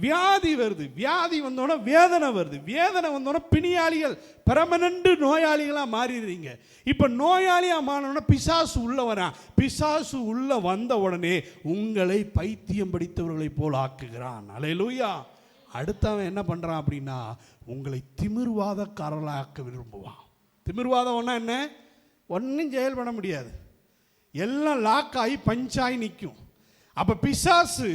S1: வியாதி வருது, வியாதி வந்தோடனே வேதனை வருது, வேதனை வந்தோடனே பிணியாளிகள் பெர்மனன்ட் நோயாளிகளாக மாறிடுறீங்க. இப்போ நோயாளியாக மாறினோடனே பிசாசு உள்ள வரான். பிசாசு உள்ள வந்த உடனே உங்களை பைத்தியம் பிடித்தவர்களை போல் ஆக்குகிறான். அல்லேலூயா. அடுத்தவன் என்ன பண்ணுறான் அப்படின்னா, உங்களை திமிர்வாதக்காரர்களாக்க விரும்புவான். திமிர்வாதம்னா என்ன? ஒன்றும் செயல்பட முடியாது, எல்லாம் லாக் ஆகி பஞ்சாய் நிற்கும். அப்போ பிசாசு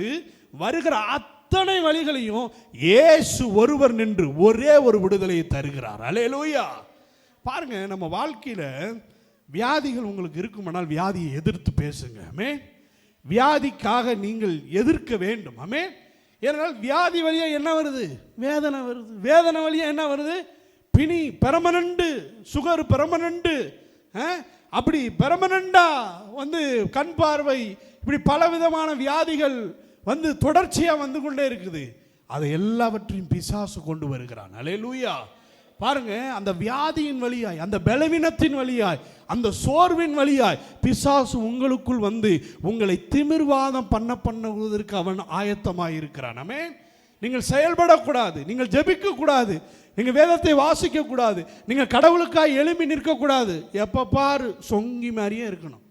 S1: வருகிற அத்தனை வழிகளையும் இயேசு ஒருவர் நின்று ஒரே ஒரு விடுதலையை தருகிறார். அல்லேலூயா. பாருங்க, நம்ம வாழ்க்கையில் வியாதிகள் உங்களுக்கு இருக்குமானால் வியாதியை எதிர்த்து பேசுங்க. ஆமே. வியாதிக்காக நீங்கள் எதிர்க்க வேண்டும். ஆமே. ஏனால் வியாதி வழியா என்ன வருது? வேதனை வருது. வேதனை வழியா என்ன வருது? பிணி பெர்மனன்ட், சுகர் பெர்மனன்ட், அப்படி பெர்மனண்டா வந்து கண் பார்வை, இப்படி பலவிதமான வியாதிகள் வந்து தொடர்ச்சியா வந்து கொண்டே இருக்குது. அதை எல்லாவற்றையும் பிசாசு கொண்டு வருகிறான். அல்லேலூயா. பாருங்க, அந்த வியாதியின் வழியாய், அந்த பலவீனத்தின் வழியாய், அந்த சோர்வின் வழியாய் பிசாசு உங்களுக்குள் வந்து உங்களை திமிர்வாதம் பண்ணுவதற்கு அவன் ஆயத்தமாக இருக்கிறான். ஆமென். நீங்கள் செயல்படக்கூடாது, நீங்கள் ஜெபிக்க கூடாது, நீங்கள் வேதத்தை வாசிக்க கூடாது, நீங்கள் கடவுளுக்காக எழுப்பி நிற்கக்கூடாது. எப்போ பாரு சொங்கி மாதிரியே இருக்கணும்.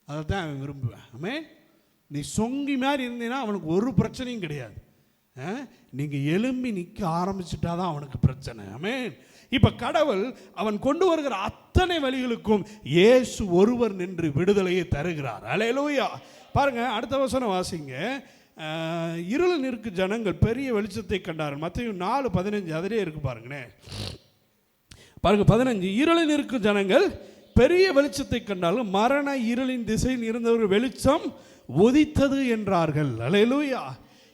S1: அதை தான் அவன் விரும்புவேன். ஆமென். நீ சொங்கி மாதிரி இருந்தீங்கன்னா அவனுக்கு ஒரு பிரச்சனையும் கிடையாது. நீங்கள் எழும்பி நிற்க ஆரம்பிச்சுட்டாதான் அவனுக்கு பிரச்சனை. ஆமென். இப்போ கடவுள் அவன் கொண்டு வருகிற அத்தனை வழிகளுக்கும் இயேசு ஒருவர் நின்று விடுதலையை தருகிறார். அல்லேலூயா. பாருங்க, அடுத்த வசனம் வாசிங்க. இருளில் இருக்கு ஜனங்கள் பெரிய வெளிச்சத்தை கண்டார்கள். மத்தேயு 4:15 அதிலே இருக்கு பாருங்களே. பாருங்க 15, இருளில் இருக்கும் ஜனங்கள் பெரிய வெளிச்சத்தை கண்டாலும் மரண இருளின் திசையில் இருந்தவர்கள் வெளிச்சம் உதித்தது என்றார்கள். அல்லேலூயா.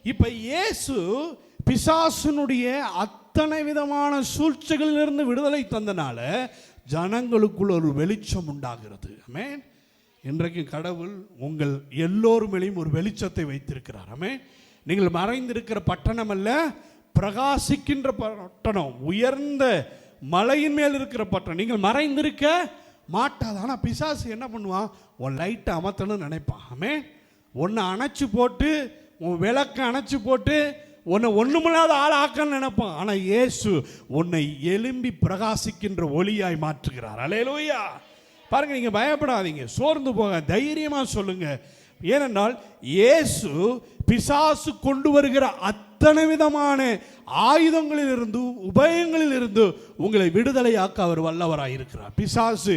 S1: இப்ப இயேசு பிசாசுனுடைய அத்தனை விதமான சூழ்ச்சிகளிலிருந்து விடுதலை தந்தனால ஜனங்களுக்குள் ஒரு வெளிச்சம் உண்டாகிறது. ஆமென். இன்றைக்கு கடவுள் உங்கள் எல்லோரும் மேலேயும் ஒரு வெளிச்சத்தை வைத்திருக்கிறார். ஆமென். நீங்கள் மறைந்திருக்கிற பட்டணம் அல்ல, பிரகாசிக்கின்ற பட்டணம், உயர்ந்த மலையின் மேல் இருக்கிற பட்டணம். நீங்கள் மறைந்திருக்க மாட்டாது. ஆனால் பிசாசு என்ன பண்ணுவான்? உன் லைட்டை அமர்த்தணும்னு நினைப்பான். ஆமென். உன்னை அணைச்சி போட்டு, உன் விளக்கை அணைச்சி போட்டு உன்னை ஒன்றுமில்லாத ஆள் ஆக்கன்னு நினைப்பான். ஆனால் இயேசு உன்னை எழும்பி பிரகாசிக்கின்ற ஒளியாய் மாற்றுகிறார். அல்லேலூயா. பாருங்க, நீங்க பயப்படாதீங்க, சோர்ந்து போக தைரியமா சொல்லுங்க. ஏனென்றால் இயேசு பிசாசு கொண்டு வருகிற அத்தனை விதமான ஆயுதங்களிலிருந்து உபயங்களிலிருந்து உங்களை விடுதலையாக்க அவர் வல்லவராய் இருக்கிறார். பிசாசு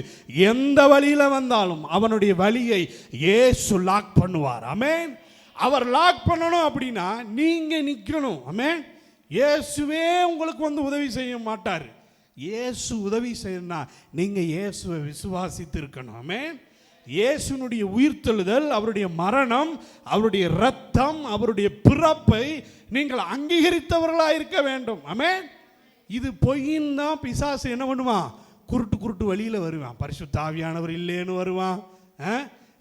S1: எந்த வழியில வந்தாலும் அவனுடைய வழியை இயேசு லாக் பண்ணுவார். ஆமென். அவர் லாக் பண்ணணும் அப்படின்னா நீங்க நிற்கணும். ஆமென். இயேசுவே உங்களுக்கு வந்து உதவி செய்ய மாட்டார். இயேசு உதவி செய்யணும்னா நீங்க இயேசுவை விசுவாசித்து இருக்கணும். ஆமென். இயேசுனுடைய உயிர்த்தெழுதல், அவருடைய மரணம், அவருடைய இரத்தம், அவருடைய பிறப்பை நீங்கள் அங்கீகரித்தவர்களாக இருக்க வேண்டும். ஆமென். இது பொய்ன்னு தான் பிசாசு என்ன பண்ணுவான்? குருட்டு வழியில் வருவான். பரிசுத்த ஆவியானவர் இல்லைன்னு வருவான்.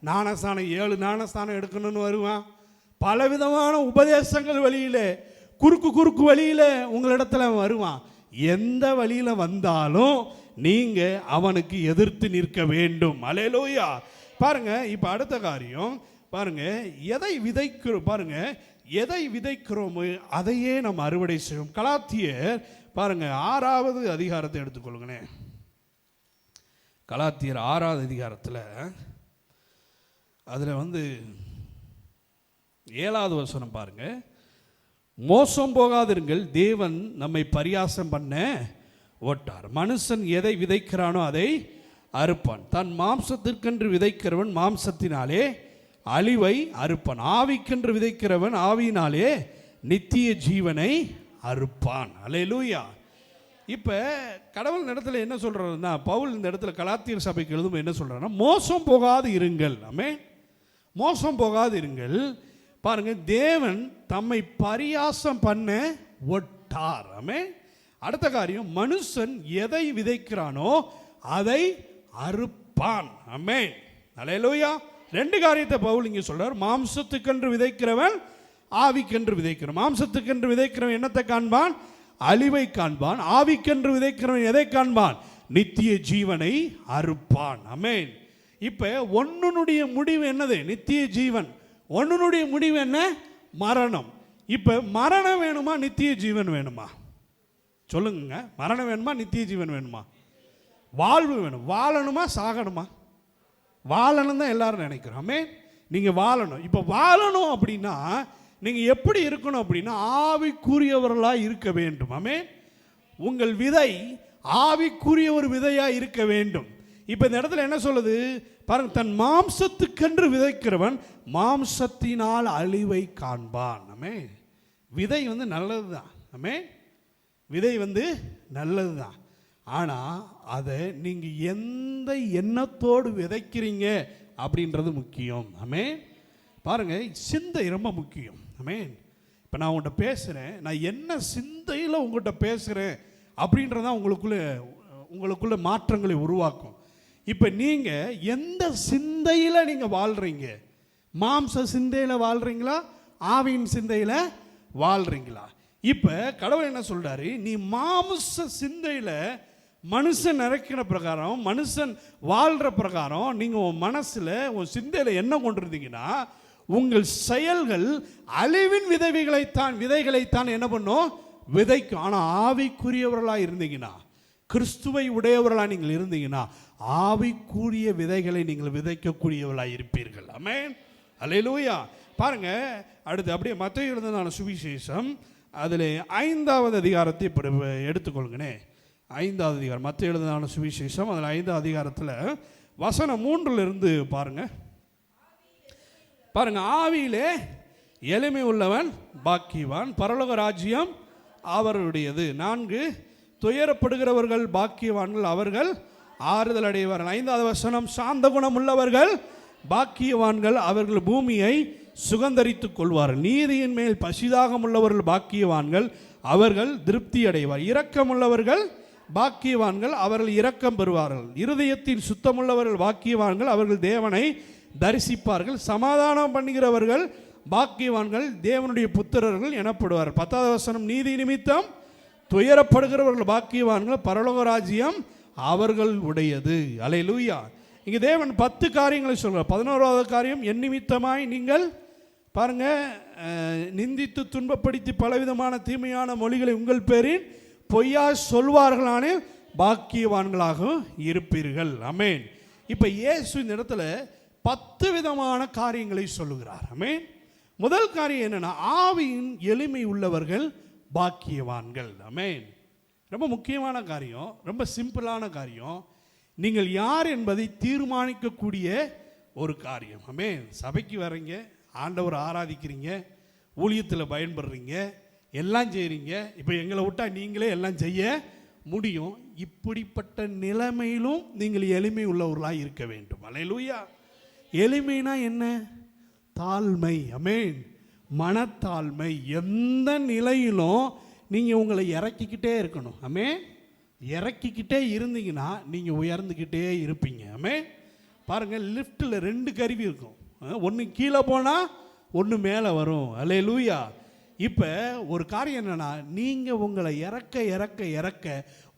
S1: ஞானஸ்தானம் 7 ஞானஸ்தானம் எடுக்கணும்னு வருவான். பலவிதமான உபதேசங்கள் வழியில், குறுக்கு வழியில் உங்களிடத்துல வருவான். எந்த வழியில் வந்தாலும் நீங்க அவனுக்கு எதிர்த்து நிற்க வேண்டும். அல்லேலூயா. பாருங்க, இப்ப அடுத்த காரியம் பாருங்க, எதை விதைக்கிறோமோ அதையே நம்ம அறுவடை செய்வோம். கலாத்தியர் பாருங்க 6வது அதிகாரத்தை எடுத்துக்கொள்ளுங்க. கலாத்தியர் 6வது அதிகாரத்தில் அதில் 7வது வசனம் பாருங்க. மோசம் போகாதிருங்கள், தேவன் நம்மை பரியாசம் பண்ண ஓட்டார். மனுஷன் எதை விதைக்கிறானோ அதை அறுப்பான். தன் மாம்சத்திற்கென்று விதைக்கிறவன் மாம்சத்தினாலே அழிவை அறுப்பான். ஆவிக்கென்று விதைக்கிறவன் ஆவியினாலே நித்திய ஜீவனை அறுப்பான். அல்லேலூயா. இப்போ கடவுள் இந்த இடத்துல என்ன சொல்றாருன்னா, பவுல் இந்த இடத்துல கலாத்தியர் சபைக்கு எழுதும் என்ன சொல்றாருன்னா, மோசம் போகாது இருங்கள். ஆமென். மோசம் போகாது இருங்கள். பாருங்க, தேவன் தம்மை பரியாசம் பண்ண ஒட்டார். ஆமென். அடுத்த காரியம், மனுஷன் எதை விதைக்கிறானோ அதை அறுப்பான். ஆமென். அல்லேலூயா. 2 காரியத்தை பவுல் இங்கே சொல்றார். மாம்சத்துக்கென்று விதைக்கிறவன் ஆவிக்கென்று விதைக்கிறவன். மாம்சத்துக்கென்று விதைக்கிறவன் என்னத்தை காண்பான்? அழிவை காண்பான். ஆவிக்கென்று விதைக்கிறவன் எதை காண்பான்? நித்திய ஜீவனை அறுப்பான். ஆமென். இப்ப ஒன்னுடைய முடிவு என்னது? நித்திய ஜீவன். ஒன்னுடைய முடிவு என்ன? மரணம். இப்ப மரணம் வேணுமா நித்திய ஜீவன் வேணுமா? சொல்லுங்க. மரணம் வேணுமா நித்திய ஜீவன் வேணுமா? வாழ்வு வேணும். வாழணுமா சாகணுமா? வாழணும் தான் எல்லாரும் நினைக்கிறோமே. நீங்கள் வாழணும். இப்போ வாழணும் அப்படின்னா நீங்கள் எப்படி இருக்கணும் அப்படின்னா ஆவிக்குரியவர்களாக இருக்க வேண்டும். ஆமென். உங்கள் விதை ஆவிக்குரிய ஒரு விதையாக இருக்க வேண்டும். இப்போ இந்த இடத்துல என்ன சொல்லுது பாருங்க, தன் மாம்சத்துக்கென்று விதைக்கிறவன் மாம்சத்தினால் அழிவை காண்பான். ஆமென். விதை நல்லது தான். ஆமென். விதை நல்லது தான். ஆனால் அதை நீங்கள் எந்த எண்ணத்தோடு விதைக்கிறீங்க அப்படின்றது முக்கியம். ஆமென். பாருங்கள், சிந்தை ரொம்ப முக்கியம். ஆமென். இப்போ நான் உங்கள்கிட்ட பேசுகிறேன், நான் என்ன சிந்தையில் உங்கள்கிட்ட பேசுகிறேன் அப்படின்றதான் உங்களுக்குள்ள மாற்றங்களை உருவாக்கும். இப்போ நீங்கள் எந்த சிந்தையில் நீங்கள் வாழ்கிறீங்க? மாம்ச சிந்தையில் வாழ்கிறீங்களா, ஆவியின் சிந்தையில் வாழ்கிறீங்களா? இப்போ கடவுள் என்ன சொல்றாரு, நீ மாம்ச சிந்தையில் மனுஷன் நினைக்கிற பிரகாரம், மனுஷன் வாழ்கிற பிரகாரம் நீங்கள் உன் மனசில் உன் சிந்தையில் என்ன கொண்டிருந்தீங்கன்னா உங்கள் செயல்கள் அழிவின் விதைகளைத்தான் என்ன பண்ணும்? விதைக்கும். ஆனால் ஆவிக்குரியவர்களாக இருந்தீங்கன்னா, கிறிஸ்துவை உடையவர்களாக நீங்கள் இருந்தீங்கன்னா ஆவிக்குரிய விதைகளை நீங்கள் விதைக்கக்கூடியவர்களாக இருப்பீர்கள். ஆமென். அல்லேலூயா. பாருங்க, அடுத்து அப்படியே மத்தேயு எழுதின சுவிசேஷம் அதில் 5வது அதிகாரத்தை இப்போ எடுத்துக்கொள்ளுங்கண்ணே. 5வது அதிகாரம் மத்தேயு எழுதின சுவிசேஷம் அதில் 5வது அதிகாரத்தில் வசனம் 3 பாருங்க. ஆவியிலே எளிமை உள்ளவன் பாக்கியவான், பரலோக ராஜ்யம் அவருடையது. 4 துயரப்படுகிறவர்கள் பாக்கியவான்கள், அவர்கள் ஆறுதல் அடைவார்கள். 5வது வசனம், சாந்த குணம் உள்ளவர்கள் பாக்கியவான்கள், அவர்கள் பூமியை சுகந்தரித்துக் கொள்வார்கள். நீதியின் மேல் பசிதாகம் உள்ளவர்கள் பாக்கியவான்கள், அவர்கள் திருப்தி அடைவார். இரக்கமுள்ளவர்கள் பாக்கியவான்கள், அவர்கள் இரக்கம் பெறுவார்கள். இருதயத்தில் சுத்தமுள்ளவர்கள் பாக்கியவான்கள், அவர்கள் தேவனை தரிசிப்பார்கள். சமாதானம் பண்ணுகிறவர்கள் பாக்கியவான்கள், தேவனுடைய புத்திரர்கள் எனப்படுவார்கள். 10வது வசனம், நீதி நிமித்தம் துயரப்படுகிறவர்கள் பாக்கியவான்கள், பரலோக ராஜ்யம் அவர்கள் உடையது. அல்லேலூயா. இங்கே தேவன் 10 காரியங்களை சொல்கிறார். 11வது காரியம், என் நிமித்தமாய் நீங்கள் பாருங்க நிந்தித்து துன்பப்படுத்தி பலவிதமான தீமையான மொழிகளை உங்கள் பேரின் பொய்யா சொல்வார்களானே பாக்கியவான்களாக இருப்பீர்கள். ஆமென். இப்போ இயேசு இந்த இடத்துல 10 விதமான காரியங்களை சொல்லுகிறார். ஆமென். முதல் காரியம் என்னன்னா, ஆவியின் எளிமை உள்ளவர்கள் பாக்கியவான்கள். ஆமென். ரொம்ப முக்கியமான காரியம், ரொம்ப சிம்பிளான காரியம். நீங்கள் யார் என்பதை தீர்மானிக்கக்கூடிய ஒரு காரியம். ஆமென். சபைக்கு வரீங்க, ஆண்டவர் ஆராதிக்கிறீங்க, ஊழியத்தில் பயன்படுறீங்க, எல்லாம் செய்கிறீங்க. இப்போ எங்களை விட்டால் நீங்களே எல்லாம் செய்ய முடியும். இப்படிப்பட்ட நிலைமையிலும் நீங்கள் எளிமை உள்ளவர்களாக இருக்க வேண்டும். அல்லேலூயா. எளிமைனா என்ன? தாழ்மை. ஆமென். மனத்தாழ்மை. எந்த நிலையிலும் நீங்கள் உங்களை இறக்கிக்கிட்டே இருக்கணும். ஆமென். இறக்கிக்கிட்டே இருந்தீங்கன்னா நீங்கள் உயர்ந்துக்கிட்டே இருப்பீங்க. ஆமென். பாருங்கள், லிஃப்ட்டில் 2 கருவி இருக்கும். ஒன்று கீழே போனால் ஒன்று மேலே வரும். அல்லேலூயா. இப்போ ஒரு காரியம் என்னென்னா, நீங்கள் உங்களை இறக்க இறக்க இறக்க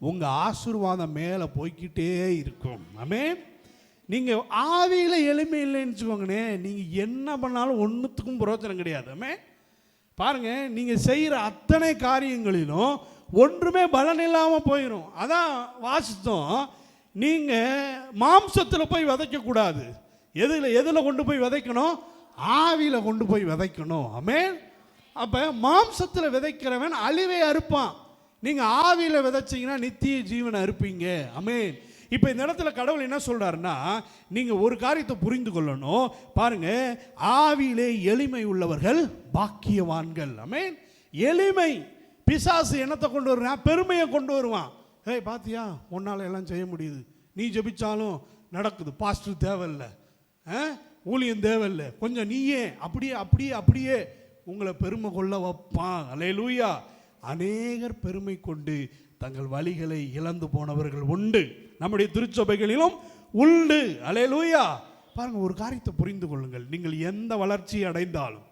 S1: உங்கள் ஆசீர்வாதம் மேலே போய்கிட்டே இருக்கும். ஆமென். நீங்கள் ஆவியில் எளிமை இல்லைன்னு வச்சுக்கோங்கண்ணே, நீங்கள் என்ன பண்ணாலும் ஒன்றுத்துக்கும் பிரயோஜனம் கிடையாது. ஆமென். பாருங்கள், நீங்கள் செய்கிற அத்தனை காரியங்களிலும் ஒன்றுமே பலன் இல்லாமல் போயிடும். அதான் வாசித்தோம், நீங்கள் மாம்சத்தில் போய் விதைக்கக்கூடாது. எதில் கொண்டு போய் விதைக்கணும்? ஆவியில் கொண்டு போய் விதைக்கணும். ஆமென். அப்போ மாம்சத்தில் விதைக்கிறவன் அழிவை அறுப்பான். நீங்கள் ஆவியில் விதைச்சிங்கன்னா நித்திய ஜீவனை அறுப்பீங்க. ஆமென். இப்போ இந்த இடத்துல கடவுள் என்ன சொல்கிறாருன்னா, நீங்கள் ஒரு காரியத்தை புரிந்து கொள்ளணும். பாருங்கள், ஆவியிலே எளிமை உள்ளவர்கள் பாக்கியவான்கள். ஆமென். எளிமை. பிசாசு என்னத்தை கொண்டு வருவான்? பெருமையை கொண்டு வருவான். ஏய் பாத்தியா, உன்னால் எல்லாம் செய்ய முடியுது, நீ ஜெபிச்சாலும் நடக்குது, பாஸ்டர் தேவையில்லை, ஊழியம் தேவையில்லை, கொஞ்சம் நீயே அப்படியே அப்படியே அப்படியே உங்களை பெருமை கொள்ள வைப்பான். அல்லேலூயா. அநேகர் பெருமை கொண்டு தங்கள் வழிகளை இழந்து போனவர்கள் உண்டு. நம்முடைய திருச்சபைகளிலும் உண்டு. அல்லேலூயா. பாருங்க, ஒரு காரியத்தை புரிந்து கொள்ளுங்கள். நீங்கள் எந்த வளர்ச்சி அடைந்தாலும்,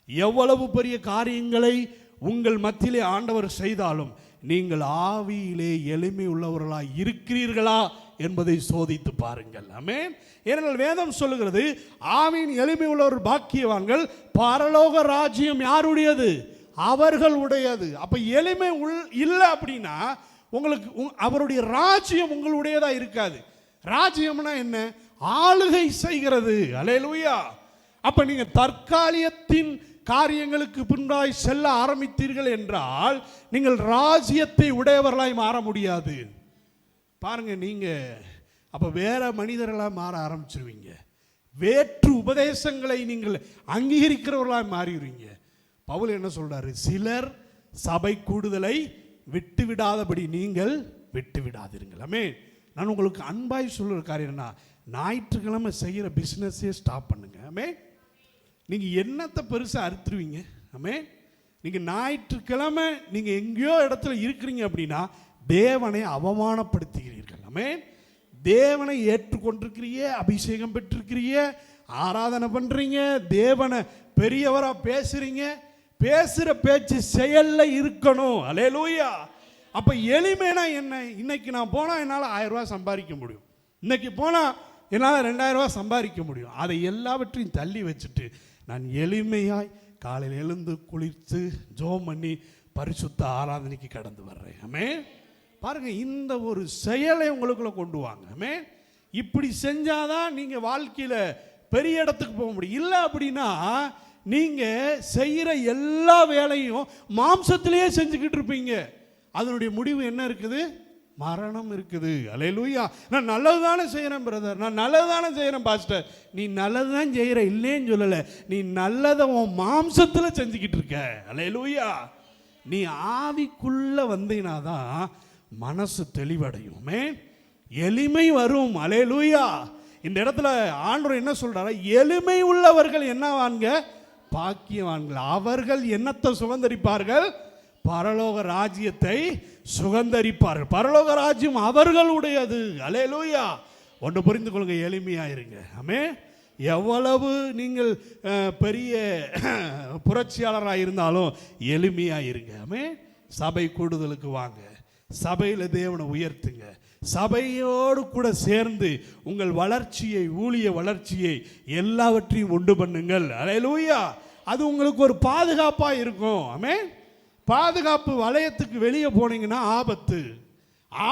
S1: எவ்வளவு பெரிய காரியங்களை உங்கள் மத்தியிலே ஆண்டவர் செய்தாலும், நீங்கள் ஆவியிலே எளிமை உள்ளவர்களாக இருக்கிறீர்களா என்பதை சோதித்து பாருங்கள். ஆமென். ஏனென்றால் வேதம் சொல்லுகிறது, ஆவியின் எளிமை உள்ளவர் பாக்கியவான்கள், பரலோக ராஜ்யம் யாருடையது? அவர்களுடையது. அப்ப எளிமை இல்லை அப்படின்னா உங்களுக்கு அவருடைய ராஜ்யம் உங்களுடையதா இருக்காது. ராஜ்யம்னா என்ன? ஆளுகை செய்கிறது. அல்லேலூயா. அப்ப நீங்க தற்காலிகத்தின் காரியங்களுக்கு பின்பாய் செல்ல ஆரம்பித்தீர்கள் என்றால் நீங்கள் ராஜ்யத்தை உடையவர்களாய் மாற முடியாது. பாருங்க, நீங்க அப்ப வேற மனிதர்களாக மாற ஆரம்பிச்சிருவீங்க. வேற்று உபதேசங்களை நீங்கள் அங்கீகரிக்கிறவர்களாக மாறிடுவீங்க. பவுல் என்ன சொல்றாரு? சிலர் சபை கூடுதலை விட்டு விடாதபடி நீங்கள் விட்டு விடாதீர்கள். ஆமென். நான் உங்களுக்கு அன்பாய் சொல்லுற காரியம் என்ன, ஞாயிற்றுக்கிழமை செய்கிற பிஸ்னஸே ஸ்டாப் பண்ணுங்க. ஆமென். நீங்கள் என்னத்தை பெருசாக அறுத்துருவீங்க? ஆமென். நீங்கள் ஞாயிற்றுக்கிழமை நீங்கள் எங்கேயோ இடத்துல இருக்கிறீங்க அப்படின்னா தேவனை அவமானப்படுத்துகிறீர்கள். ஆமென். தேவனை ஏற்றுக்கொண்டிருக்கிறீங்க, அபிஷேகம் பெற்றிருக்கிறீங்க, ஆராதனை பண்ணுறீங்க, தேவனை பெரியவராக பேசுகிறீங்க, பேசுகிற பேச்சு செயலில் இருக்கணும். அல்லேலூயா. அப்போ எளிமைனா என்ன? இன்னைக்கு நான் போனால் என்னால் 1000 ரூபா சம்பாதிக்க முடியும், இன்னைக்கு போனால் என்னால் 2000 ரூபா சம்பாதிக்க முடியும். அதை எல்லாவற்றையும் தள்ளி வச்சுட்டு நான் எளிமையாய் காலையில் எழுந்து குளித்து ஜோம் பண்ணி பரிசுத்த ஆராதனைக்கு கடந்து வர்றேன். ஆமென். பாருங்க, இந்த ஒரு செயலை உங்களுக்குள்ள கொண்டு வாங்க. ஆமென். இப்படி செஞ்சாதான் நீங்க வாழ்க்கையில பெரிய இடத்துக்கு போக முடியும். இல்லை அப்படின்னா நீங்க செய்யற எல்லா வேலையும் மாம்சத்திலேயே செஞ்சுக்கிட்டு இருப்பீங்க. அதனுடைய முடிவு என்ன இருக்குது? மரணம் இருக்குது. அல்லேலூயா. நான் நல்லது தானே செய்கிறேன் பிரதர், நான் நல்லது தானே செய்கிறேன் பாஸ்டர். நீ நல்லது தான் செய்கிற, இல்லைன்னு சொல்லலை. நீ நல்லதை உன் மாம்சத்தில் செஞ்சுக்கிட்டு இருக்க. அல்லேலூயா. நீ ஆவிக்குள்ள வந்தீங்கன்னா தான் மனசு தெளிவடையுமே, எளிமை வரும். அல்லேலூயா. இந்த இடத்துல ஆண்டவர் என்ன சொல்றாரு? எளிமை உள்ளவர்கள் என்னவான்க? பாக்கியவான்கள். அவர்கள் என்னத்தை சுதந்தரிப்பார்கள்? பரலோக ராஜ்யத்தை சுதந்தரிப்பார்கள். பரலோக ராஜ்யம் அவர்களுடையது. அல்லேலூயா. ஒன்று புரிந்து கொள்ளுங்க, எளிமையா இருங்க. ஆமென். எவ்வளவு நீங்கள் பெரிய புரட்சியாளராக இருந்தாலும் எளிமையா இருங்க. ஆமென். சபை கூடுதலுக்கு வாங்க, சபையில் தேவனை உயர்த்துங்க, சபையோடு கூட சேர்ந்து உங்கள் வளர்ச்சியை, ஊழிய வளர்ச்சியை எல்லாவற்றையும் உண்டு பண்ணுங்கள். அல்லேலூயா. அது உங்களுக்கு ஒரு பாதுகாப்பாக இருக்கும். ஆமென். பாதுகாப்பு வளையத்துக்கு வெளியே போனீங்கன்னா ஆபத்து.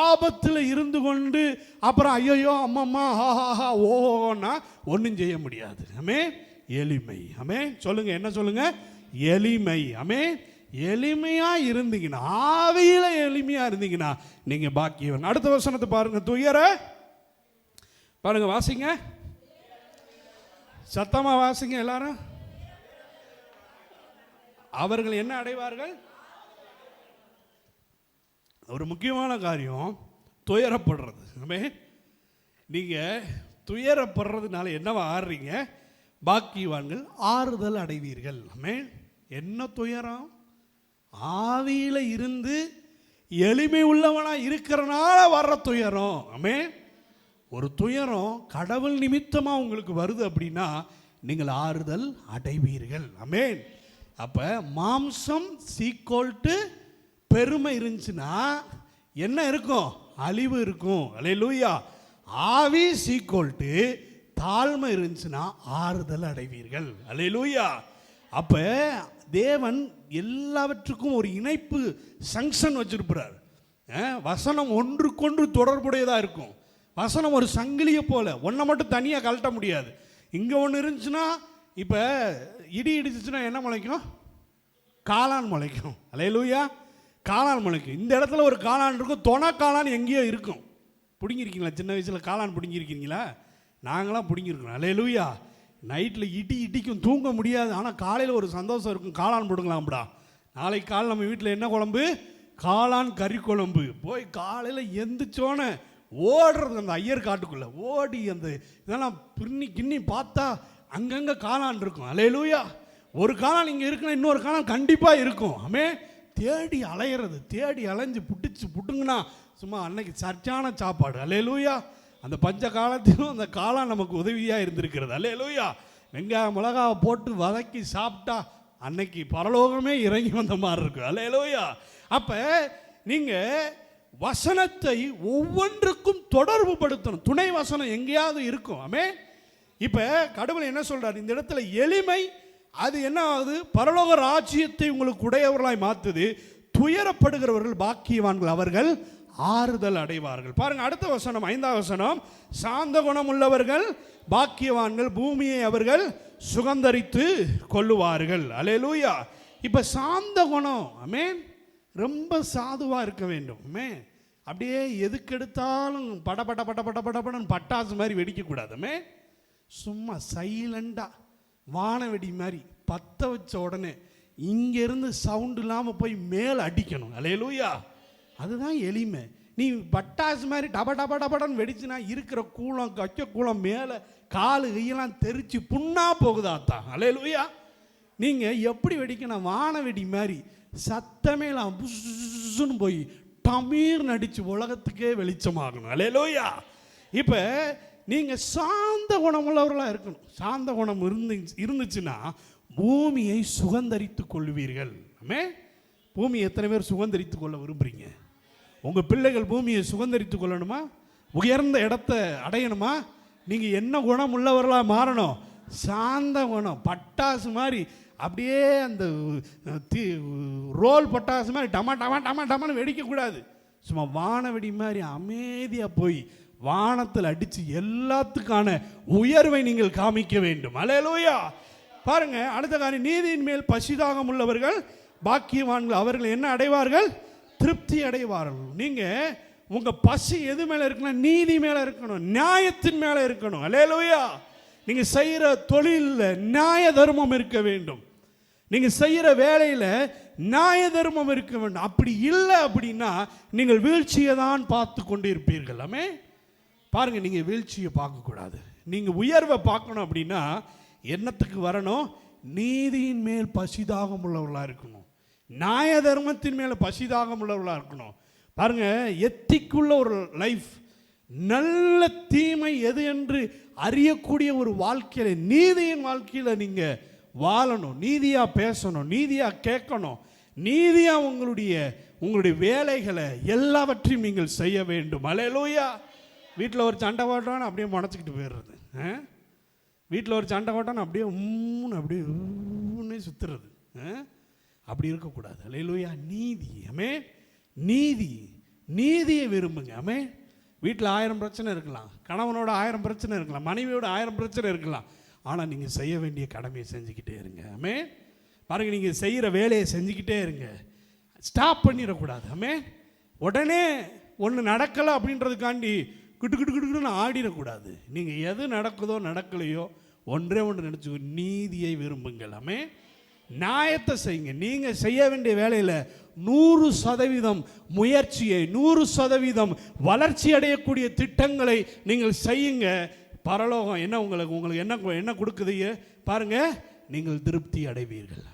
S1: ஆபத்தில் இருந்து கொண்டு அப்புறம் ஐயோ அம்மம்மா ஹாஹாஹா ஓஹோன்னா ஒன்றும் செய்ய முடியாது. ஆமென். எளிமை. ஆமென். சொல்லுங்க, என்ன சொல்லுங்க? எளிமை. ஆமென். எளிமையா இருந்தீங்கன்னா, ஆவியில எளிமையா இருந்தீங்கன்னா நீங்க பாக்கியவன். அடுத்த வசனத்தை பாருங்க. துயர பாருங்க, வாசிங்க, சத்தமா வாசிங்க எல்லாரும். அவர்கள் என்ன அடைவார்கள்? ஒரு முக்கியமான காரியம் துயரப்படுறது. ஆமென். நீங்க துயரப்படுறதுனால என்னவா ஆடுறீங்க? பாக்கியவான்கள் ஆறுதல் அடைவீர்கள். ஆமென். என்ன துயரம்? ஆவியில இருந்து எளிமை உள்ளவனா இருக்கிறனால வர்ற துயரம். ஆமென். ஒரு துயரம் கடவுள் நிமித்தமா உங்களுக்கு வருது அப்படின்னா நீங்கள் ஆறுதல் அடைவீர்கள். ஆமென். அப்ப மாம்சம் சீக்கோல்ட்டு பெருமை இருந்துச்சுன்னா என்ன இருக்கும்? அழிவு இருக்கும். அல்லேலூயா. ஆவி சீக்கோல்ட்டு தாழ்மை இருந்துச்சுன்னா ஆறுதல் அடைவீர்கள். அல்லேலூயா. அப்ப தேவன் எல்லாவற்றுக்கும் ஒரு இணைப்பு சங்ஷன் வச்சிருப்பார். வசனம் ஒன்றுக்கொன்று தொடர்புடையதாக இருக்கும். வசனம் ஒரு சங்கிலியை போல, ஒன்றை மட்டும் தனியாக கழட்ட முடியாது. இங்கே ஒன்று இருந்துச்சுன்னா, இப்போ இடி இடிச்சுன்னா என்ன முளைக்கும்? காளான் முளைக்கும். அல்லேலூயா. காளான் முளைக்கும். இந்த இடத்துல ஒரு காளான் இருக்கும், தொண காளான் எங்கேயோ இருக்கும். பிடிங்கிருக்கீங்களா? சின்ன வயசில் காளான் பிடிங்கிருக்கீங்களா? நாங்களாம் பிடிங்கிருக்கோம். அல்லேலூயா. நைட்டில் இடிக்கும், தூங்க முடியாது. ஆனால் காலையில் ஒரு சந்தோஷம் இருக்கும், காளான் போடுங்களாம்டா. நாளைக்கு காலை நம்ம வீட்டில் என்ன குழம்பு? காளான் கறி குழம்பு. போய் காலையில் எந்திரிச்சோன்னே ஓடுறது அந்த ஐயர் காட்டுக்குள்ளே ஓடி அந்த இதெல்லாம் கிண்ணி பார்த்தா அங்கங்கே காளான் இருக்கும். அல்லேலூயா. ஒரு காளான் இங்கே இருக்குன்னா இன்னொரு காளான் கண்டிப்பாக இருக்கும். ஆமே. தேடி அலையிறது, தேடி அலைஞ்சு புட்டுங்கன்னா சும்மா அன்னைக்கு சர்ச்சான சாப்பாடு. அல்லேலூயா. அந்த பஞ்ச காலத்திலும் அந்த காளான் நமக்கு உதவியாக இருந்திருக்கிறது. அல்லேலூயா. வெங்காயம் மிளகாவை போட்டு வதக்கி சாப்பிட்டா அன்னைக்கு பரலோகமே இறங்கி வந்த மாதிரி இருக்கு. அல்லேலூயா. அப்போ நீங்கள் வசனத்தை ஒவ்வொன்றுக்கும் தொடர்பு படுத்தணும். துணை வசனம் எங்கேயாவது இருக்கும். ஆமே. இப்போ கடவுள் என்ன சொல்றார் இந்த இடத்துல? எளிமை அது என்ன ஆகுது? பரலோக ராஜ்யத்தை உங்களுக்கு உடையவர்களாய் மாற்றுது. துயரப்படுகிறவர்கள் பாக்கியவான்கள், அவர்கள் ஆறுதல் அடைவார்கள். பாருங்க அடுத்த வசனம், 5ஆம் வசனம். சாந்த குணம் உள்ளவர்கள் பாக்கியவான்கள், பூமியை அவர்கள் சுகந்தரித்து கொள்ளுவார்கள். அல்லேலூயா. இப்ப சாந்த குணம். ஆமென். ரொம்ப சாதுவா இருக்க வேண்டும். ஆமென். அப்படியே எதுக்கெடுத்தாலும் படபடன்னு பட்டாசு மாதிரி வெடிக்க கூடாதுமே. சும்மா சைலண்டா வானவெடி மாதிரி பத்த வச்ச உடனே இங்கிருந்து சவுண்ட் இல்லாமல் போய் மேலே அடிக்கணும். அல்லேலூயா. அதுதான் எளிமை. நீ பட்டாசு மாதிரி டபடன்னு வெடிச்சுனா இருக்கிற கூளம் கச்ச கூளம் மேலே காலு கையெல்லாம் தெரிச்சு புண்ணா போகுதாத்தான். அல்லேலூயா. நீங்கள் எப்படி வெடிக்கணும்? வானவெடி மாதிரி சத்தமே இல்லாமல் புஷ்ஷுன்னு போய் டமீர் நடிச்சு உலகத்துக்கே வெளிச்சமாகணும். அல்லேலூயா. இப்போ நீங்கள் சாந்த குணமுள்ளவர்களாக இருக்கணும். சாந்த குணம் இருந்துச்சுன்னா பூமியை சுகந்தரித்து கொள்வீர்கள். ஆமே. பூமி எத்தனை பேர் சுகந்தரித்து கொள்ள விரும்புகிறீங்க? உங்கள் பிள்ளைகள் பூமியை சுகந்தரித்து கொள்ளணுமா? உயர்ந்த இடத்தை அடையணுமா? நீங்கள் என்ன குணம் உள்ளவர்களாக மாறணும்? சாந்த குணம். பட்டாசு மாதிரி அப்படியே அந்த ரோல் பட்டாசு மாதிரி டமான்னு வெடிக்கக்கூடாது. சும்மா வானவெடி மாதிரி அமைதியாக போய் வானத்தில் அடித்து எல்லாத்துக்கான உயர்வை நீங்கள் காமிக்க வேண்டும். அல்லேலூயா. பாருங்க அடுத்த காரியம், நீதியின் மேல் பசிதாகம் உள்ளவர்கள் பாக்கியவான்கள், அவர்கள் என்ன அடைவார்கள்? திருப்தி அடைவார்கள். நீங்கள் உங்கள் பசி எது மேலே இருக்கணும்? நீதி மேலே இருக்கணும், நியாயத்தின் மேலே இருக்கணும். அல்லேலூயா. நீங்கள் செய்கிற தொழிலில் நியாய தர்மம் இருக்க வேண்டும். நீங்கள் செய்கிற வேலையில் நியாய தர்மம் இருக்க வேண்டும். அப்படி இல்லை அப்படின்னா நீங்கள் வீழ்ச்சியை தான் பார்த்து கொண்டு இருப்பீர்கள். ஆமே. பாருங்க, நீங்கள் வீழ்ச்சியை பார்க்கக்கூடாது. நீங்கள் உயர்வை பார்க்கணும் அப்படின்னா என்னத்துக்கு வரணும்? நீதியின் மேல் பசிதாகம் உள்ளவர்களாக இருக்கணும், நியாய தர்மத்தின் மேலே பசிதாகம் உள்ளவர்களாக இருக்கணும். பாருங்க, எத்திக்குள்ள ஒரு லைஃப், நல்ல தீமை எது என்று அறியக்கூடிய ஒரு வாழ்க்கையில், நீதியின் வாழ்க்கையில் நீங்கள் வாழணும். நீதியாக பேசணும், நீதியாக கேட்கணும், நீதியாக உங்களுடைய வேலைகளை எல்லாவற்றையும் நீங்கள் செய்ய வேண்டும். அல்லேலூயா. வீட்டில் ஒரு சண்டை போட்டான்னு அப்படியே முடச்சிக்கிட்டு போயிடுறது. வீட்டில் ஒரு சண்டை போட்டான்னு அப்படியே அப்படியே சுற்றுறது. அப்படி இருக்கக்கூடாது. அல்லேலூயா. நீதி. ஆமே. நீதியை விரும்புங்க. ஆமே. வீட்டில் 1000 பிரச்சனை இருக்கலாம், கணவனோட 1000 பிரச்சனை இருக்கலாம், மனைவியோட 1000 பிரச்சனை இருக்கலாம். ஆனால் நீங்கள் செய்ய வேண்டிய கடமையை செஞ்சுக்கிட்டே இருங்க. ஆமே. பாருங்க, நீங்கள் செய்கிற வேலையை செஞ்சுக்கிட்டே இருங்க. ஸ்டாப் பண்ணிடக்கூடாது. ஆமே. உடனே ஒன்று நடக்கலை அப்படின்றதுக்காண்டி கிட்டு ஆடிடக்கூடாது. நீங்கள் எது நடக்குதோ நடக்கலையோ ஒன்றே ஒன்று நினச்சி நீதியை விரும்புங்கள். ஆமே. நியாயத்தை செய்யுங்க. நீங்கள் செய்ய வேண்டிய வேலையில் 100% முயற்சியை, 100% வளர்ச்சி அடையக்கூடிய திட்டங்களை நீங்கள் செய்யுங்க. பரலோகம் என்ன உங்களுக்கு என்ன கொடுக்குது பாருங்க, நீங்கள் திருப்தி அடைவீர்கள்.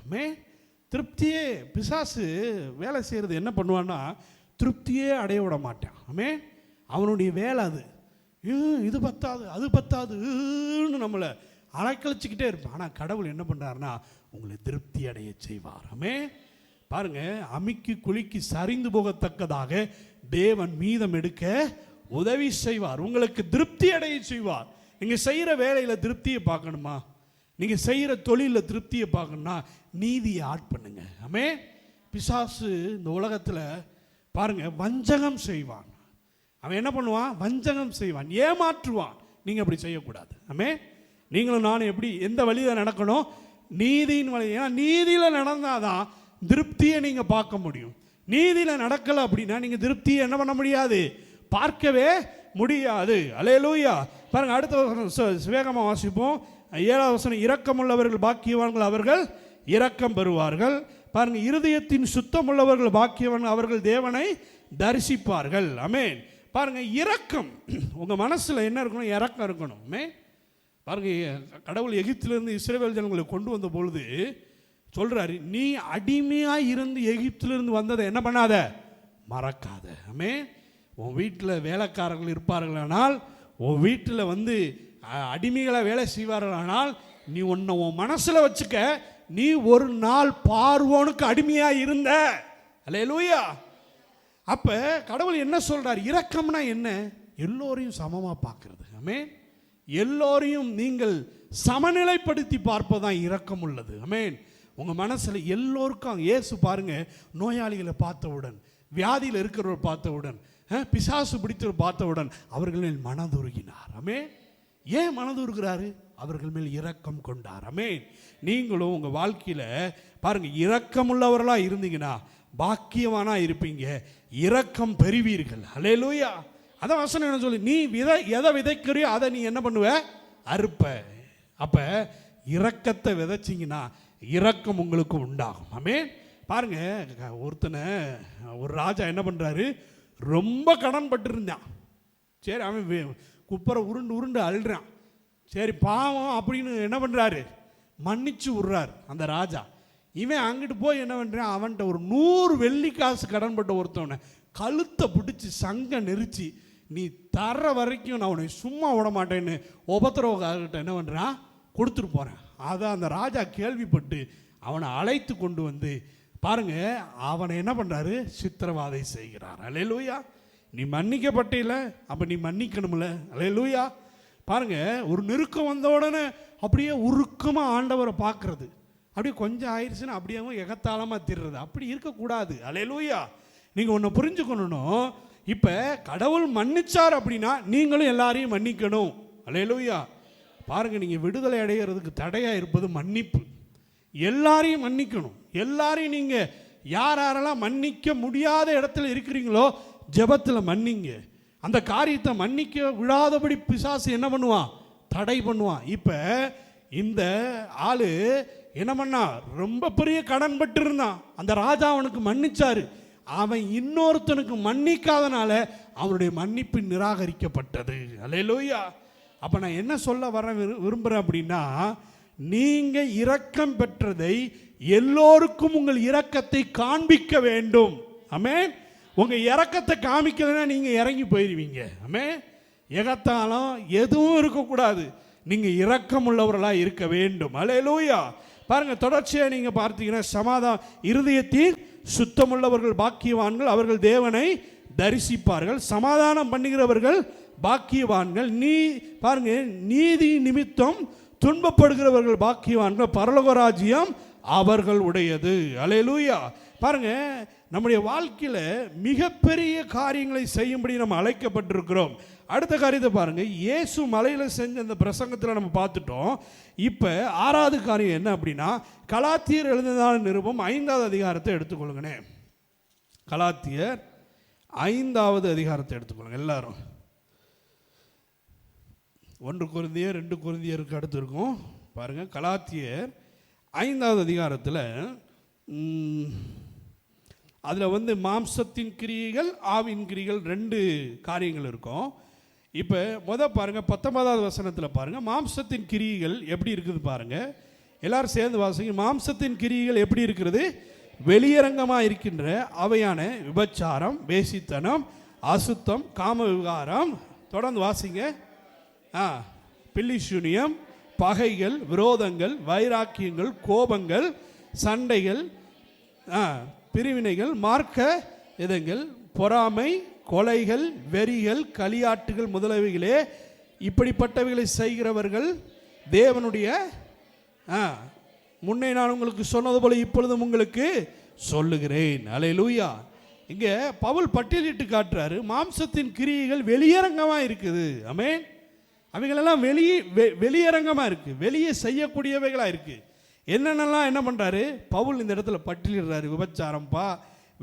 S1: திருப்தியே பிசாசு வேலை செய்கிறது என்ன பண்ணுவான்னா, திருப்தியே அடைய விட மாட்டான். அவனுடைய வேலை அது. இது பத்தாது அது பத்தாதுன்னு நம்மளை அலைக்கழிச்சிக்கிட்டே இருப்பான். ஆனால் கடவுள் என்ன பண்ணுறாருன்னா, உங்களை திருப்தி அடைய செய்வார். பாருங்க, அமிக்கி குலுக்கி சரிந்து போகத்தக்கதாக தேவன் மீதம் எடுக்க உதவி செய்வார். உங்களுக்கு திருப்தி அடைய செய்வார். நீங்கள் செய்கிற வேலையில் திருப்தியை பார்க்கணுமா, நீங்கள் செய்கிற தொழிலில் திருப்தியை பார்க்கணும்னா நீதியை ஆட் பண்ணுங்க. பிசாசு இந்த உலகத்தில் பாருங்க வஞ்சகம் செய்வான். அவன் என்ன பண்ணுவான்? வஞ்சகம் செய்வான், ஏமாற்றுவான். நீங்கள் அப்படி செய்யக்கூடாது. நீங்களும் நானும் எப்படி எந்த வழியில் நடக்கணும்? நீதியின் வழி. ஏன்னா நீதியில் நடந்தாதான் திருப்தியை நீங்கள் பார்க்க முடியும். நீதியில் நடக்கலை அப்படின்னா நீங்கள் திருப்தியை என்ன பண்ண முடியாது? பார்க்கவே முடியாது. அல்லேலூயா. பாருங்க, அடுத்த வேகமாக வாசிப்போம். 7வது வசனம், இரக்கமுள்ளவர்கள் பாக்கியவான்கள், அவர்கள் இரக்கம் பெறுவார்கள். பாருங்க, இருதயத்தின் சுத்தமுள்ளவர்கள் பாக்கியவான்கள், அவர்கள் தேவனை தரிசிப்பார்கள். ஆமென். பாருங்க, இரக்கம் உங்கள் மனசில் என்ன இருக்கணும்? இரக்கம் இருக்கணும். பாருங்க, கடவுள் எகிப்திலிருந்து இஸ்ரவேல் ஜனங்களை கொண்டு வந்த பொழுது சொல்றாரு, நீ அடிமையாக இருந்து எகிப்திலிருந்து வந்ததை என்ன பண்ணாத, மறக்காத. உன் வீட்டில் வேலைக்காரர்கள் இருப்பார்களானால், உன் வீட்டில் அடிமைகளை வேலை செய்வார்களானால், நீ உன்னை உன் மனசில் வச்சுக்க, நீ ஒரு நாள் பார்வோனுக்கு அடிமையாக இருந்த. அல்லேலூயா. அப்போ கடவுள் என்ன சொல்றார்? இரக்கம்னா என்ன? எல்லோரையும் சமமாக பார்க்கறது. எல்லோரையும் நீங்கள் சமநிலைப்படுத்தி பார்ப்பதான் இரக்கம் உள்ளது. உங்கள் மனசில் எல்லோருக்கும் இயேசு பாருங்க, நோயாளிகளை பார்த்தவுடன், வியாதியில் இருக்கிறவர் பார்த்தவுடன், பிசாசு பிடித்தவர் பார்த்தவுடன் அவர்கள் மேல் மனதுருகினார். ஏன் மனதுருகிறாரு? அவர்கள் மேல் இரக்கம் கொண்டார். நீங்களும் உங்கள் வாழ்க்கையில் பாருங்க, இரக்கம் உள்ளவர்களாக இருந்தீங்கன்னா பாக்கியவானா இருப்பீங்க, இரக்கம் பெறுவீர்கள். அல்லேலூயா. அதான் வசனம் என்ன சொல்லி, நீ எதை விதைக்கிறியோ அதை நீ என்ன பண்ணுவ? அறுப்ப. அப்போ இரக்கத்தை விதைச்சிங்கன்னா இரக்கம் உங்களுக்கு உண்டாகும். பாருங்க, ஒரு ராஜா என்ன பண்ணுறாரு, ரொம்ப கடன் பட்டு இருந்தான். சரி, அவன் குப்பரை உருண்டு உருண்டு அழுறான். சரி பாவம் அப்படின்னு என்ன பண்ணுறாரு, மன்னிச்சு விட்றாரு அந்த ராஜா. இவன் அங்கிட்டு போய் என்ன பண்ணுறான், அவன்கிட்ட ஒரு 100 வெள்ளி காசு கடன் பட்ட ஒருத்தவனை கழுத்தை பிடிச்சி சங்க நெரிச்சு, நீ தர்ற வரைக்கும் நான் உன்னை சும்மா விட மாட்டேன்னு உபத்திரவக்காரர்கிட்ட என்ன பண்ணுறான், கொடுத்துட்டு போகிறேன். அதை அந்த ராஜா கேள்விப்பட்டு அவனை அழைத்து கொண்டு வந்து பாருங்க, அவனை என்ன பண்ணுறாரு, சித்திரவாதை செய்கிறார். அல்லேலூயா. நீ மன்னிக்கப்பட்டில, அப்போ நீ மன்னிக்கணும்ல. அல்லேலூயா. பாருங்க, ஒரு நெருக்கம் வந்த உடனே அப்படியே உருக்கமாக ஆண்டவரை பார்க்கறது, அப்படியே கொஞ்சம் ஆயிடுச்சுன்னா அப்படியே எகத்தாளமாக திடுறது, அப்படி இருக்கக்கூடாது. அல்லேலூயா. நீங்கள் ஒன்று புரிஞ்சுக்கணும், இப்போ கடவுள் மன்னிச்சார் அப்படின்னா நீங்களும் எல்லாரையும் மன்னிக்கணும். அல்லேலூயா. பாருங்க, நீங்கள் விடுதலை அடைகிறதுக்கு தடையாக இருப்பது மன்னிப்பு. எல்லாரையும் மன்னிக்கணும். எல்லாரையும் நீங்கள் யாரெல்லாம் மன்னிக்க முடியாத இடத்துல இருக்கிறீங்களோ ஜெபத்தில் மன்னிங்க. அந்த காரியத்தை மன்னிக்க விடாதபடி பிசாசு என்ன பண்ணுவான், தடை பண்ணுவான். இப்போ இந்த ஆளு என்ன பண்ணா, ரொம்ப பெரிய கடன் பட்டு இருந்தான். அந்த ராஜா அவனுக்கு மன்னிச்சாரு. அவன் இன்னொருத்தனுக்கு மன்னிக்காதனால அவனுடைய மன்னிப்பு நிராகரிக்கப்பட்டது. அல்லேலூயா. அப்போ நான் என்ன சொல்ல வர விரும்புகிறேன் அப்படின்னா, நீங்கள் இரக்கம் பெற்றதை எல்லோருக்கும் உங்கள் இரக்கத்தை காண்பிக்க வேண்டும். ஆமென். உங்கள் இரக்கத்தை காமிக்கலைன்னா நீங்கள் இறங்கி போயிடுவீங்க. ஆமென். எகத்தாலும் எதுவும் இருக்கக்கூடாது, நீங்கள் இரக்கம் உள்ளவர்களாக இருக்க வேண்டும். அல்லேலூயா. பாருங்க, தொடர்ச்சியாக நீங்கள் பார்த்தீங்கன்னா, இருதயத்தில் சுத்தமுள்ளவர்கள் பாக்கியவான்கள், அவர்கள் தேவனை தரிசிப்பார்கள். சமாதானம் பண்ணுகிறவர்கள் பாக்கியவான்கள். பாருங்க, நீதி நிமித்தம் துன்பப்படுகிறவர்கள் பாக்கியவான்கள், பரலோக ராஜ்யம் அவர்கள் உடையது. அல்லேலூயா. பாருங்க, நம்முடைய வாழ்க்கையில் மிகப்பெரிய காரியங்களை செய்யும்படி நம்ம அழைக்கப்பட்டிருக்கிறோம். அடுத்த காரியத்தை பாருங்க, இயேசு மலையில் செஞ்ச அந்த பிரசங்கத்தில் நம்ம பார்த்துட்டோம். இப்போ 6வது காரியம் என்ன அப்படின்னா, கலாத்தியர் எழுதின நிருபம் 5வது அதிகாரத்தை எடுத்துக்கொள்ளுங்கண்ணே. கலாத்தியர் 5வது அதிகாரத்தை எடுத்துக்கொள்ளுங்க எல்லாரும். 1 கொரிந்தியர் 2 கொரிந்தியருக்கு அடுத்து இருக்கும். பாருங்க, கலாத்தியர் 5வது அதிகாரத்தில் அதில் மாம்சத்தின் கிரியைகள், ஆவின் கிரியைகள் 2 காரியங்கள் இருக்கும். இப்போ பாருங்க 19வது வசனத்தில் பாருங்க, மாம்சத்தின் கிரியைகள் எப்படி இருக்குது பாருங்க. எல்லாரும் சேர்ந்து வாசிங்க. மாம்சத்தின் கிரியைகள் எப்படி இருக்கிறது? வெளியரங்கமாக இருக்கின்ற அவையான விபச்சாரம், வேசித்தனம், அசுத்தம், காம விகாரம். தொடர்ந்து வாசிங்க. பில்லிசூனியம், பகைகள், விரோதங்கள், வைராக்கியங்கள், கோபங்கள், சண்டைகள், பிரிவினைகள், மார்க்க இதங்கள், பொறாமை, கொலைகள், வெறிகள், களியாட்டுகள் முதலவைகளே. இப்படிப்பட்டவைகளை செய்கிறவர்கள் தேவனுடைய முன்னே நான் உங்களுக்கு சொன்னது போல இப்பொழுதும் உங்களுக்கு சொல்லுகிறேன். அல்லேலூயா. இங்கே பவுல் பட்டியலிட்டு காட்டுறாரு, மாம்சத்தின் கிரியைகள் வெளியரங்கமாக இருக்குது. ஆமென். அவைகளெல்லாம் வெளியரங்கமாக இருக்குது, வெளியே செய்யக்கூடியவைகளாக இருக்குது. என்னென்னலாம் என்ன பண்ணுறாரு பவுல் இந்த இடத்துல பட்டியலிடுறாரு. விபச்சாரம்பா,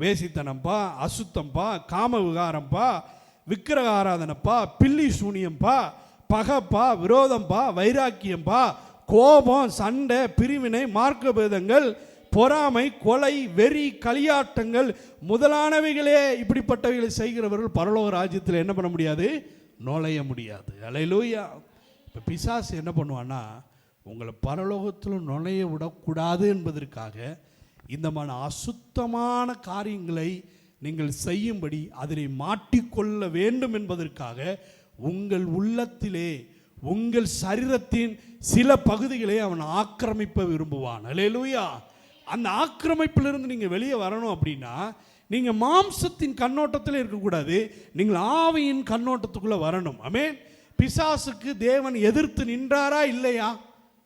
S1: வேசித்தனம்பா, அசுத்தம்பா, காம விகாரம்பா, விக்கிரக ஆராதனப்பா, பில்லி சூனியம்பா, பகப்பா, விரோதம்பா, வைராக்கியம்பா, கோபம், சண்டை, பிரிவினை, மார்க்க பேதங்கள், பொறாமை, கொலை, வெறி, களியாட்டங்கள் முதலானவைகளே. இப்படிப்பட்டவைகளை செய்கிறவர்கள் பரலோக ராஜ்யத்தில் என்ன பண்ண முடியாது? நுழைய முடியாது. அல்லேலூயா. இப்போ பிசாசு என்ன பண்ணுவான்னா, உங்களை பரலோகத்தில் நுழைய விடக்கூடாது என்பதற்காக இந்த மாதிரி அசுத்தமான காரியங்களை நீங்கள் செய்யும்படி அதனை மாட்டிக்கொள்ள வேண்டும் என்பதற்காக உங்கள் உள்ளத்திலே, உங்கள் சரீரத்தின் சில பகுதிகளை அவன் ஆக்கிரமிப்ப விரும்புவான். அல்லேலூயா. அந்த ஆக்கிரமிப்பிலிருந்து நீங்கள் வெளியே வரணும் அப்படின்னா, நீங்கள் மாம்சத்தின் கண்ணோட்டத்தில் இருக்கக்கூடாது, நீங்கள் ஆவியின் கண்ணோட்டத்துக்குள்ளே வரணும். ஆமென். பிசாசுக்கு தேவன் எதிர்த்து நின்றாரா இல்லையா?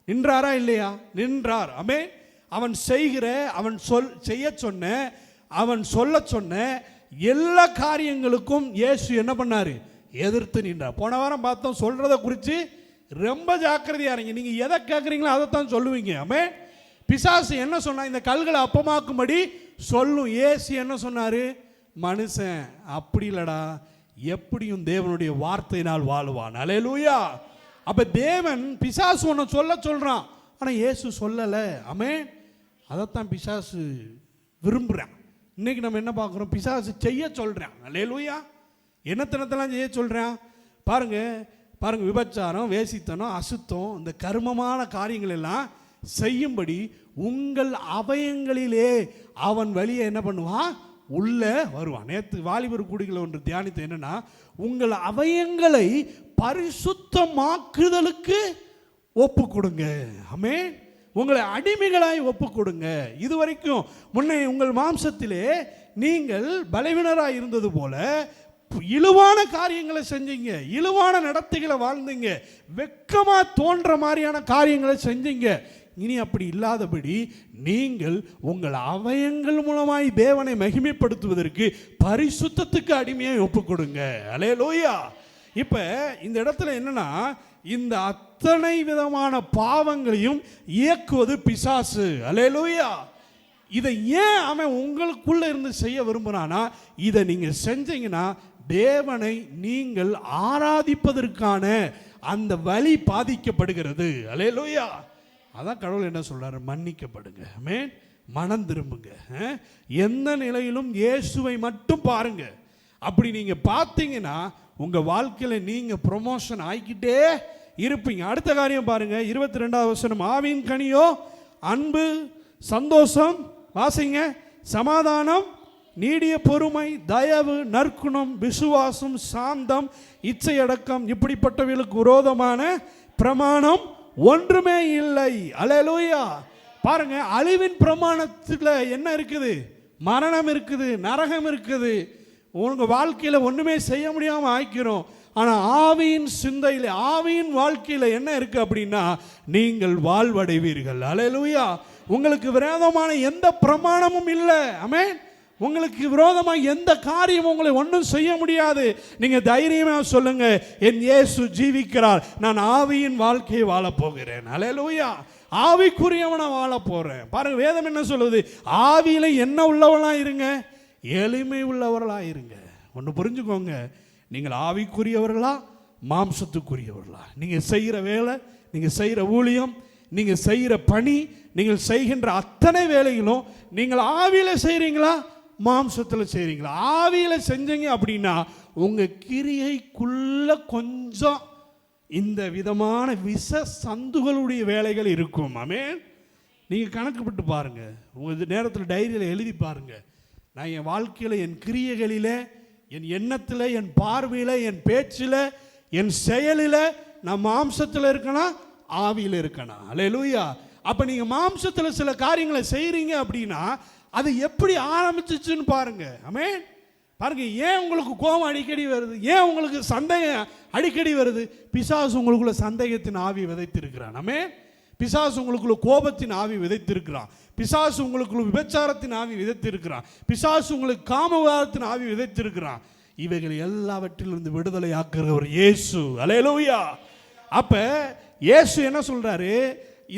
S1: நின்றாரா இல்லையா? நின்றார். ஆமென். அவன் செய்கிற, அவன் செய்ய சொன்ன, அவன் சொல்ல சொன்ன எல்லா காரியங்களுக்கும் இயேசு என்ன பண்ணார்? எதிர்த்து நின்றார். போன வாரம் பார்த்தோம், சொல்றதை குறித்து ரொம்ப ஜாக்கிரதையா இருங்க. நீங்கள் எதை கேட்குறீங்களோ அதைத்தான் சொல்லுவீங்க. ஆமென். பிசாசு என்ன சொன்னா? இந்த கல்களை அப்பமாக்கும்படி சொல்லும். இயேசு என்ன சொன்னார்? மனுஷன் அப்படி இல்லடா, எப்படியும் தேவனுடைய வார்த்தையினால் வாழ்வான். அல்லேலூயா. அப்போ தேவன் பிசாசு ஒன்று சொல்கிறான், ஆனால் இயேசு சொல்லலை. ஆமென். அதைத்தான் பிசாசு விரும்புகிறான். இன்னைக்கு நம்ம என்ன பார்க்குறோம்? பிசாசு செய்ய சொல்கிறான். அல்லேலூயா. என்னத்தனத்தெல்லாம் செய்ய சொல்கிறான் பாருங்க. பாருங்க, விபச்சாரம், வேசித்தனம், அசுத்தம், இந்த கர்மமான காரியங்கள் எல்லாம் செய்யும்படி உங்கள் அவயங்களிலே அவன் வழியை என்ன பண்ணுவான்? உள்ள வருவான். நேற்று வாலிபர் கூடிகளை ஒன்று தியானித்து என்னன்னா, உங்கள் அவயங்களை பரிசுத்தமாக்குதலுக்கு ஒப்பு கொடுங்க. ஆமென். உங்களை அடிமைகளாய் ஒப்பு கொடுங்க. இதுவரைக்கும் முன்னே உங்கள் மாம்சத்திலே நீங்கள் பலவீனராய் இருந்தது போல இழுவான காரியங்களை செஞ்சீங்க, இழுவான நடத்தைகளை வாழ்ந்தீங்க, வெக்கமா தோன்ற மாதிரியான காரியங்களை செஞ்சீங்க. இனி அப்படி இல்லாதபடி நீங்கள் உங்கள் அவயங்கள் மூலமாய் தேவனை மகிமைப்படுத்துவதற்கு பரிசுத்தத்துக்கு அடிமையை ஒப்பு கொடுங்க. அல்லேலூயா. இப்ப இந்த இடத்துல என்னன்னா, இந்த அத்தனை விதமான பாவங்களையும் இயக்குவது பிசாசு. அல்லேலூயா. இதை ஏன் அவன் உங்களுக்குள்ள இருந்து செய்ய விரும்புறானா, இதை நீங்க செஞ்சீங்கன்னா தேவனை நீங்கள் ஆராதிப்பதற்கான அந்த வழி பாதிக்கப்படுகிறது. அல்லேலூயா. அதான் கடவுள் என்ன சொல்றாரு? மன்னிக்கப்படுங்க. ஆமென். மனம் திரும்புங்க. எந்த நிலையிலும் இயேசுவை மட்டும் பாருங்க. அப்படி நீங்க பார்த்தீங்கன்னா உங்க வாழ்க்கையில நீங்க ப்ரொமோஷன் ஆகிக்கிட்டே இருப்பீங்க. அடுத்த காரியம் பாருங்க, 22வது வசனம். ஆவியின் கனியோ அன்பு, சந்தோஷம், வாசிங்க, சமாதானம், நீடிய பொறுமை, தயவு, நற்குணம், விசுவாசம், சாந்தம், இச்சையடக்கம். இப்படிப்பட்டவர்களுக்கு விரோதமான பிரமாணம் ஒன்றுமே இல்லை. அல்லேலூயா. பாருங்க, அழிவின் பிரமாணத்தில் என்ன இருக்குது? மரணம் இருக்குது, நரகம் இருக்குது. உங்க வாழ்க்கையில ஒண்ணுமே செய்ய முடியாம ஆக்கிறோம். ஆனா ஆவியின் சிந்தையில, ஆவியின் வாழ்க்கையில என்ன இருக்கு அப்படின்னா, நீங்கள் வாழ்வடைவீர்கள். அல்லேலூயா. உங்களுக்கு விரோதமான எந்த பிரமாணமும் இல்லை. ஆமென். உங்களுக்கு விரோதமாக எந்த காரியமும் உங்களை ஒன்றும் செய்ய முடியாது. நீங்க தைரியமா சொல்லுங்க, என் இயேசு ஜீவிக்கிறார், நான் ஆவியின் வாழ்க்கையை வாழ போகிறேன். அல்லேலூயா. ஆவிக்குரியவனா வாழ போறேன். பாருங்க, வேதம் என்ன சொல்லுது? ஆவியில என்ன உள்ளவளா இருங்க? எளிமை உள்ளவர்களா இருங்க. ஒன்று புரிஞ்சுக்கோங்க, நீங்கள் ஆவிக்குரியவர்களா மாம்சத்துக்குரியவர்களா? நீங்க செய்கிற வேலை, நீங்க செய்கிற ஊழியம், நீங்க செய்கிற பணி, நீங்கள் செய்கின்ற அத்தனை வேலைகளும் நீங்கள் ஆவியில செய்றீங்களா மாம்சத்தில் செய்றீங்களா? ஆவியில செஞ்சீங்க அப்படின்னா உங்கள் கிரியைக்குள்ள கொஞ்சம் இந்த விதமான விஷ சந்துகளுடைய வேலைகள் இருக்கும். ஆமென். நீங்கள் கணக்குப்பட்டு பாருங்கள், உங்கள் நேரத்தில் டைரியில் எழுதி பாருங்கள். நான் என் வாழ்க்கையில், என் கிரியைகளில், என் எண்ணத்தில், என் பார்வையில், என் பேச்சில், என் செயலில் நான் மாம்சத்தில் இருக்கனா ஆவியில் இருக்கனா? அல்லேலூயா. அப்போ நீங்கள் மாம்சத்தில் சில காரியங்களை செய்கிறீங்க அப்படின்னா அது எப்படி ஆரம்பிச்சிச்சுன்னு பாருங்க. ஆமென். பாருங்க, ஏன் உங்களுக்கு கோபம் அடிக்கடி வருது? ஏன் உங்களுக்கு சந்தேகம் அடிக்கடி வருது? பிசாசு உங்களுக்குள்ள சந்தேகத்தின் ஆவி விதைத்திருக்கிறான். ஆமென். பிசாசு உங்களுக்குள்ள கோபத்தின் ஆவி விதைத்திருக்கிறான். பிசாசு உங்களுக்குள்ள விபச்சாரத்தின் ஆவி விதைத்திருக்கிறான். பிசாசு உங்களுக்கு காமவாதத்தின் ஆவி விதைத்திருக்கிறான். இவைகள் எல்லாவற்றிலிருந்து விடுதலை ஆக்குறவர் இயேசு. அல்லேலூயா. அப்ப இயேசு என்ன சொல்றாரு?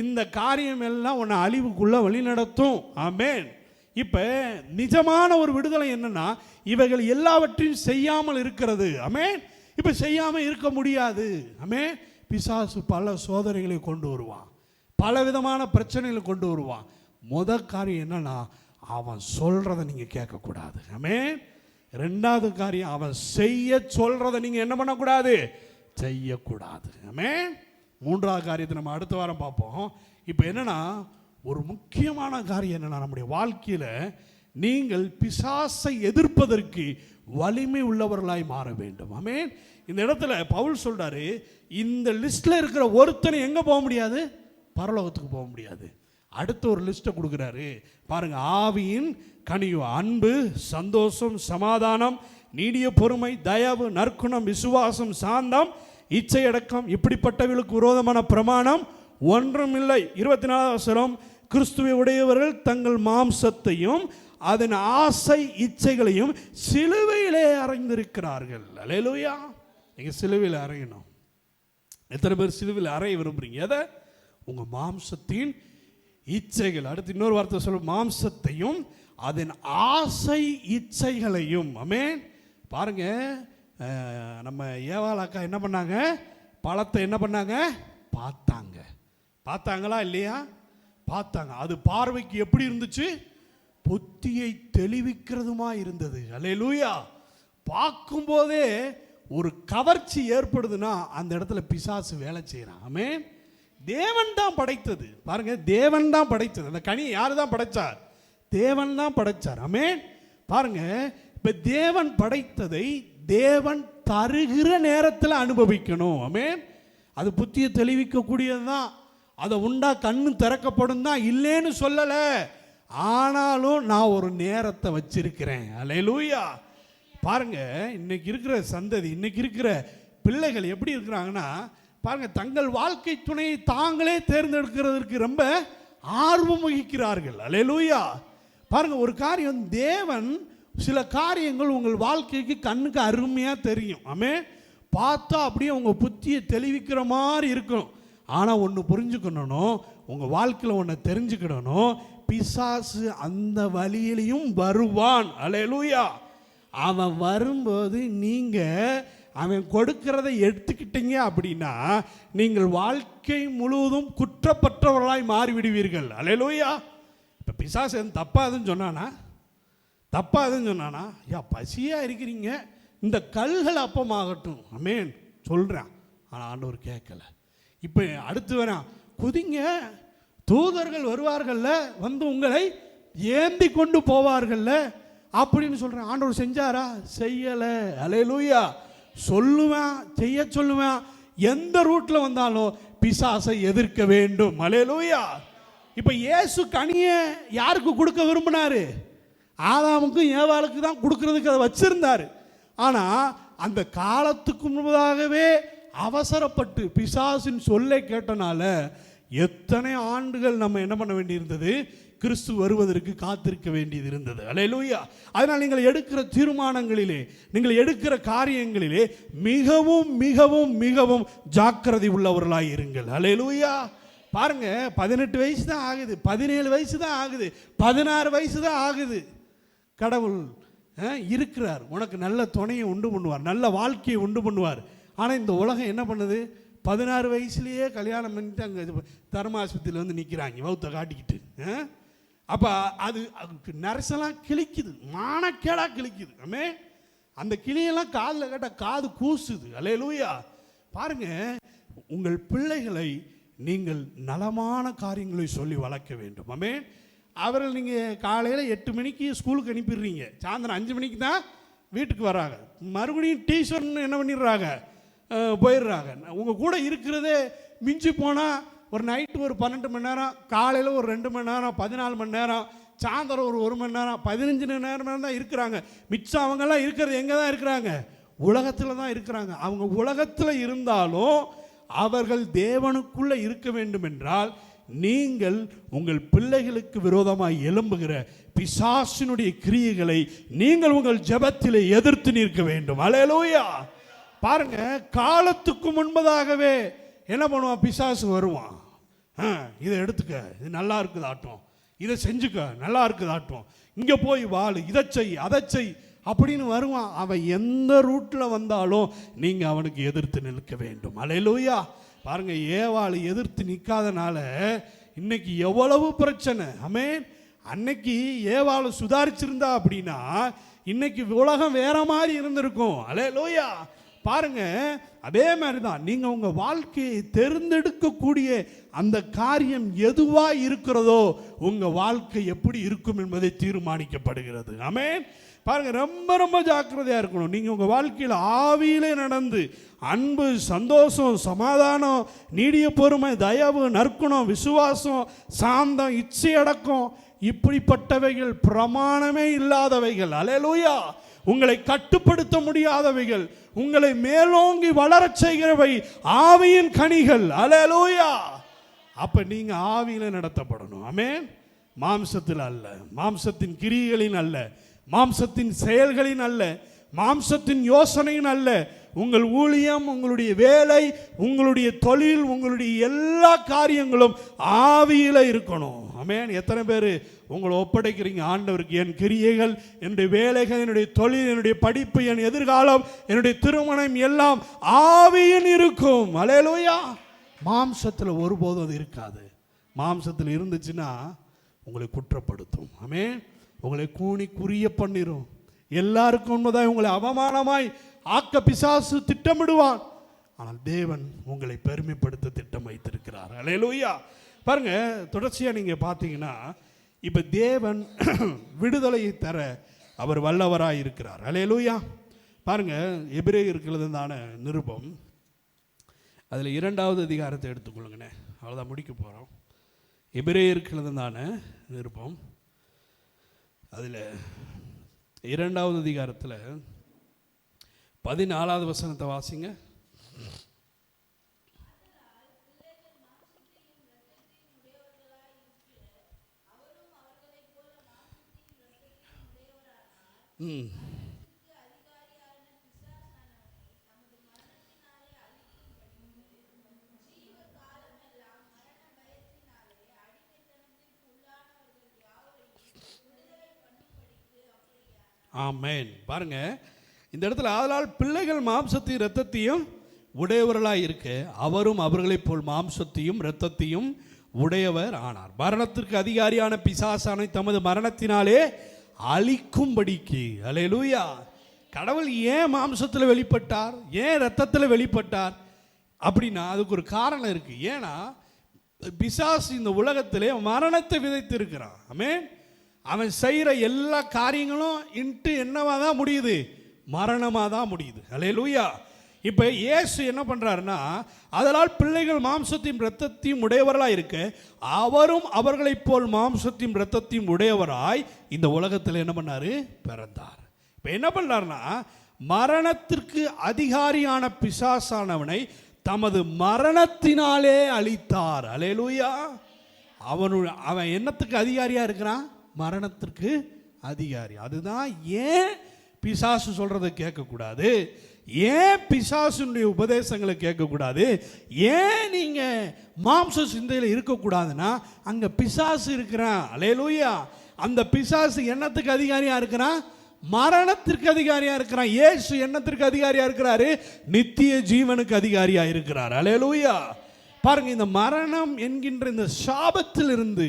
S1: இந்த காரியம் எல்லாம் உன்னை அழிவுக்குள்ள வழி நடத்தும். ஆமென். இப்ப நிஜமான ஒரு விடுதலை என்னன்னா, இவைகள் எல்லாவற்றையும் செய்யாமல் இருக்கிறது. ஆமென். இப்ப செய்யாம இருக்க முடியாது. ஆமென். பிசாசு பல சோதனைகளை கொண்டு வருவான், பல விதமான பிரச்சனைகளை கொண்டு வருவான். முதல் காரியம் என்னன்னா, அவன் சொல்றதை நீங்க கேட்கக்கூடாது. ஆமென். ரெண்டாவது காரியம், அவன் செய்ய சொல்றதை நீங்க என்ன பண்ணக்கூடாது? செய்யக்கூடாது. ஆமென். மூன்றாவது காரியத்தை நம்ம அடுத்த வாரம் பார்ப்போம். இப்போ என்னன்னா, ஒரு முக்கியமான காரியம் என்னன்னா, நம்முடைய வாழ்க்கையில் நீங்கள் பிசாசை எதிர்ப்பதற்கு வலிமை உள்ளவர்களாய் மாற வேண்டும். ஆமென். இந்த இடத்துல பவுல் சொல்றாரு, இந்த லிஸ்ட்ல இருக்கிற ஒருத்தனை எங்க போக முடியாது? பரலோகத்துக்கு போக முடியாது. அடுத்த ஒரு லிஸ்ட்டை கொடுக்குறாரு பாருங்க. ஆவியின் கனியோ அன்பு, சந்தோஷம், சமாதானம், நீடிய பொறுமை, தயவு, நற்குணம், விசுவாசம், சாந்தம், இச்சையடக்கம், இப்படிப்பட்டவர்களுக்கு விரோதமான பிரமாணம் ஒன்றும் இல்லை. 24 கிறிஸ்துவை உடையவர்கள் தங்கள் மாம்சத்தையும் அதன் ஆசை இச்சைகளையும் சிலுவையிலே அறைந்திருக்கிறார்கள். அல்லேலூயா. நீங்க சிலுவையில் அறையணும். எத்தனை பேர் சிலுவையில் அறைய விரும்புறீங்க? எதை? உங்க மாம்சத்தின் இச்சைகள். அடுத்து இன்னொரு வார்த்தை சொல்ல, மாம்சத்தையும் அதன் ஆசை இச்சைகளையும். ஆமென். பாருங்க, நம்ம ஏவாள் அக்கா என்ன பண்ணாங்க? பழத்தை என்ன பண்ணாங்க? பார்த்தாங்க. பார்த்தாங்களா இல்லையா? பார்த்தாங்க. அது பார்வைக்கு எப்படி இருந்துச்சு? புத்தியை தெளிவிக்கிறதுமா இருந்தது. அல்லேலூயா. பார்க்கும்போதே ஒரு கவர்ச்சி ஏற்படுதுன்னா அந்த இடத்துல பிசாசு வேலை செய்யறான். ஆமென். தேவன் தான் படைத்தது. பாருங்க, தேவன் தான் படைத்தது. அந்த கனி யாரு தான் படைச்சார்? தேவன் தான் படைச்சார். ஆமென். பாருங்க, இப்ப தேவன் படைத்ததை தேவன் தருகிற நேரத்தில் அனுபவிக்கணும். ஆமென். அது புத்தியை தெளிவிக்க கூடியதுதான். அதை உண்டா கண்ணு திறக்கப்படும் தான், இல்லைன்னு சொல்லல. ஆனாலும் நான் ஒரு நேரத்தை வச்சிருக்கிறேன். அல்லேலூயா. பாருங்க, இன்னைக்கு இருக்கிற சந்ததி, இன்னைக்கு இருக்கிற பிள்ளைகள் எப்படி இருக்கிறாங்கன்னா, பாருங்க, தங்கள் வாழ்க்கை துணையை தாங்களே தேர்ந்தெடுக்கிறதுக்கு ரொம்ப ஆர்வம் வகிக்கிறார்கள். அல்லேலூயா. பாருங்க, ஒரு காரியம், தேவன் சில காரியங்கள் உங்கள் வாழ்க்கைக்கு கண்ணுக்கு அருமையாக தெரியும். ஆமென். பார்த்தா அப்படியே உங்கள் புத்தியை தெளிவிக்கிற மாதிரி இருக்கும். ஆனால் ஒன்று புரிஞ்சுக்கணும், உங்கள் வாழ்க்கையில் ஒன்று தெரிஞ்சுக்கிடணும், பிசாசு அந்த வழியிலையும் வருவான். அல்லேலூயா. அவன் வரும்போது நீங்கள் அவன் கொடுக்கிறதை எடுத்துக்கிட்டீங்க அப்படின்னா நீங்கள் வாழ்க்கை முழுவதும் குற்றப்பற்றவர்களாய் மாறிவிடுவீர்கள். அல்லேலூயா. இப்போ பிசாசு தப்பாதுன்னு சொன்னானா? தப்பாதுன்னு சொன்னானா? ஐயா, பசியாக இருக்கிறீங்க, இந்த கல்கள் அப்பமாகட்டும். ஆமென் சொல்கிறான். ஆனால் ஆண்டவர் கேட்கல. இப்போ அடுத்து வரான், குதிங்க, தூதர்கள் வருவார்கள்ல, வந்து உங்களை ஏந்தி கொண்டு போவார்கள்ல அப்படின்னு சொல்கிறேன். ஆண்டவர் செஞ்சாரா? செய்யலை. அல்லேலூயா. சொல்லுவேன், செய்ய சொல்லுவேன். எந்த ரூட்ல வந்தாலும் பிசாசை எதிர்க்க வேண்டும். அல்லேலூயா. இப்போ இயேசு கனியை யாருக்கு கொடுக்க விரும்பினாரு? ஆதாமுக்கும் ஏவாளுக்கு தான் கொடுக்கறதுக்கு அதை வச்சிருந்தாரு. ஆனால் அந்த காலத்துக்கு முன்பதாகவே அவசரப்பட்டு பிசாசின் சொல்லை கேட்டனால எத்தனை ஆண்டுகள் நம்ம என்ன பண்ண வேண்டியிருந்தது? கிறிஸ்து வருவதற்கு காத்திருக்க வேண்டியது இருந்தது. அல்லேலூயா. அதனால் நீங்கள் எடுக்கிற தீர்மானங்களிலே, நீங்கள் எடுக்கிற காரியங்களிலே மிகவும் மிகவும் மிகவும் ஜாக்கிரதை உள்ளவர்களாய் இருங்கள். அல்லேலூயா. பாருங்க, 18 வயசு தான் ஆகுது, 17 வயசு தான் ஆகுது, 16 வயசு தான் ஆகுது. கடவுள் இருக்கிறார், உனக்கு நல்ல துணையை உண்டு பண்ணுவார், நல்ல வாழ்க்கையை உண்டு பண்ணுவார். ஆனால் இந்த உலகம் என்ன பண்ணுது? 16 வயசுலேயே கல்யாணம் பண்ணிட்டு அங்கே தர்மாஸ்பத்திரியில் வந்து நிற்கிறாங்க வௌத்தை காட்டிக்கிட்டு. அப்போ அது நரசெல்லாம் கிழிக்குது, மானக்கேடாக கிழிக்குது. ஆமே. அந்த கிளியெல்லாம் காதில் கேட்டால் காது கூசுது. அல்லேலூயா. பாருங்க, உங்கள் பிள்ளைகளை நீங்கள் நலமான காரியங்களை சொல்லி வளர்க்க வேண்டும். ஆமென். அவர்கள் நீங்கள் காலையில் 8 மணிக்கு ஸ்கூலுக்கு அனுப்பிடுறீங்க, சாயந்தரம் 5 மணிக்கு தான் வீட்டுக்கு வராங்க. மறுபடியும் டீச்சர்னு என்ன பண்ணிடுறாங்க, போயிடுறாங்க. உங்கள் கூட இருக்கிறதே மிஞ்சி போனால் ஒரு நைட்டு ஒரு 12 மணி நேரம், காலையில் ஒரு 2 மணி நேரம், 14 மணி நேரம், சாயந்தரம் ஒரு 1 மணி நேரம், 15 மணி நேரம் தான் இருக்கிறாங்க. மிச்சம் அவங்கெல்லாம் இருக்கிறது எங்கே தான் இருக்கிறாங்க? உலகத்தில் தான் இருக்கிறாங்க. அவங்க உலகத்தில் இருந்தாலும் அவர்கள் தேவனுக்குள்ளே இருக்க வேண்டும் என்றால் நீங்கள் உங்கள் பிள்ளைகளுக்கு விரோதமாக எழும்புகிற பிசாசினுடைய கிரியைகளை நீங்கள் உங்கள் ஜெபத்திலே எதிர்த்து நிற்க வேண்டும். அல்லேலூயா. பாருங்க, காலத்துக்கு முன்பதாகவே என்ன பண்ணுவான்? பிசாசு வருவான். இதை எடுத்துக்க, இது நல்லா இருக்குதாட்டும், இதை செஞ்சுக்க, நல்லா இருக்குதாட்டும், இங்கே போய் வாழு, இதை செய், அதை செய் அப்படின்னு வருவான். அவன் எந்த ரூட்டில் வந்தாலும் நீங்கள் அவனுக்கு எதிர்த்து நிற்க வேண்டும். அல்லேலூயா. பாருங்க, ஏவாள் எதிர்த்து நிற்காதனால இன்னைக்கு எவ்வளவு பிரச்சனை. ஆமென். அன்னைக்கு ஏவாள் சுதாரிச்சிருந்தா அப்படின்னா இன்னைக்கு உலகம் வேற மாதிரி இருந்திருக்கும். அல்லேலூயா. பாருங்க, அதே மாதிரி தான் நீங்கள் உங்கள் வாழ்க்கையை தேர்ந்தெடுக்கக்கூடிய அந்த காரியம் எதுவாக இருக்கிறதோ உங்கள் வாழ்க்கை எப்படி இருக்கும் என்பதை தீர்மானிக்கப்படுகிறது. ஆமென். பாருங்க, ரொம்ப ரொம்ப ஜாக்கிரதையாக இருக்கணும். நீங்கள் உங்கள் வாழ்க்கையில் ஆவியிலே நடந்து அன்பு, சந்தோஷம், சமாதானம், நீடிய பொறுமை, தயவு, நற்குணம், விசுவாசம், சாந்தம், இச்சையடக்கம், இப்படிப்பட்டவைகள் பிரமாணமே இல்லாதவைகள். அல்லேலூயா. உங்களை கட்டுப்படுத்த முடியாதவைகள், உங்களை மேலோங்கி வளரச் செய்கிறவை ஆவியின் கனிகள். அல்லேலூயா. அப்ப நீங்க ஆவியில நடத்தப்படணும். ஆமென். மாம்சத்தில் அல்ல, மாம்சத்தின் கிரியைகளின் அல்ல, மாம்சத்தின் செயல்களின் அல்ல, மாம்சத்தின் யோசனையின் அல்ல. உங்கள் ஊழியம், உங்களுடைய வேலை, உங்களுடைய தொழில், உங்களுடைய எல்லா காரியங்களும் ஆவியில இருக்கணும். ஆமென். எத்தனை பேர் உங்களை ஒப்படைக்கிறீங்க ஆண்டவருக்கு? என் கிரியைகள், என்னுடைய வேலைகள், என்னுடைய தொழில், என்னுடைய படிப்பு, என் எதிர்காலம், என்னுடைய திருமணம் எல்லாம் ஆவியில் இருக்கும். அல்லேலூயா. மாம்சத்தில் ஒருபோதும் அது இருக்காது. மாம்சத்தில் இருந்துச்சுன்னா உங்களை குற்றப்படுத்தும். ஆமென். உங்களை கூனி குறிய பண்ணிரும். எல்லாருக்கும் உண்மைதான் உங்களை அவமானமாய் ஆக்க பிசாசு திட்டமிடுவான். ஆனால் தேவன் உங்களை பெருமைப்படுத்த திட்டம் வைத்திருக்கிறார். அல்லேலூயா. பாருங்க, தொடர்ச்சியா நீங்க பார்த்தீங்கன்னா இப்ப தேவன் விடுதலையை தர அவர் வல்லவராய் இருக்கிறார். அல்லேலூயா. பாருங்க, எபிரேயர்களுக்கு தான நிருபம், அதுல 2வது அதிகாரத்தை எடுத்துக்கொள்ளுங்கண்ணே, அவ்வளோதான் முடிக்க போறோம். எபிரேயர்களுக்கு தான நிருபம், அதில் 2வது அதிகாரத்தில் 14வது வசனத்தை வாசிங்க. ஆமென். பாருங்க, இந்த இடத்துல ஆதலால் பிள்ளைகள் மாம்சத்தையும் இரத்தத்தையும் உடையவர்களாய் இருக்க அவரும் அவர்களைப் போல் மாம்சத்தையும் இரத்தத்தையும் உடையவர் ஆனார். மரணத்திற்கு அதிகாரியான பிசாசானை தமது மரணத்தினாலே அழிக்கும்படிக்கு. அல்லேலூயா. கடவுள் ஏன் மாம்சத்தில் வெளிப்பட்டார், ஏன் இரத்தத்தில் வெளிப்பட்டார் அப்படின்னா அதுக்கு ஒரு காரணம் இருக்கு. ஏன்னா பிசாசு இந்த உலகத்திலே மரணத்தை விதைத்து இருக்கிறான். ஆமென். அவன் செய்கிற எல்லா காரியங்களும் இன்ட்டு என்னவா தான் முடியுது? மரணமாக தான் முடியுது. அல்லேலூயா. இப்போ இயேசு என்ன பண்ணுறாருன்னா, அதனால் பிள்ளைகள் மாம்சத்தையும் இரத்தத்தையும் உடையவர்களாக இருக்க அவரும் அவர்களைப் போல் மாம்சத்தையும் இரத்தத்தையும் உடையவராய் இந்த உலகத்தில் என்ன பண்ணார்? பிறந்தார். இப்போ என்ன பண்ணார்னா, மரணத்திற்கு அதிகாரியான பிசாசானவனை தமது மரணத்தினாலே அழித்தார். அல்லேலூயா. அவன் என்னத்துக்கு அதிகாரியாக இருக்கிறான்? மரணத்திற்கு அதிகாரி. அதுதான் ஏன் பிசாசு சொல்றதை கேட்கக்கூடாது, ஏன் பிசாசுடைய உபதேசங்களை கேட்கக்கூடாது, ஏன் நீங்க மாம்ச சிந்தையில் இருக்கக்கூடாதுன்னா அங்க பிசாசு இருக்கிறான். அல்லேலூயா. அந்த பிசாசு என்னத்துக்கு அதிகாரியா இருக்கிறான்? மரணத்திற்கு அதிகாரியா இருக்கிறான். இயேசு என்னத்திற்கு அதிகாரியா இருக்கிறாரு? நித்திய ஜீவனுக்கு அதிகாரியா இருக்கிறார். அல்லேலூயா. பாருங்க, இந்த மரணம் என்கின்ற இந்த சாபத்தில் இருந்து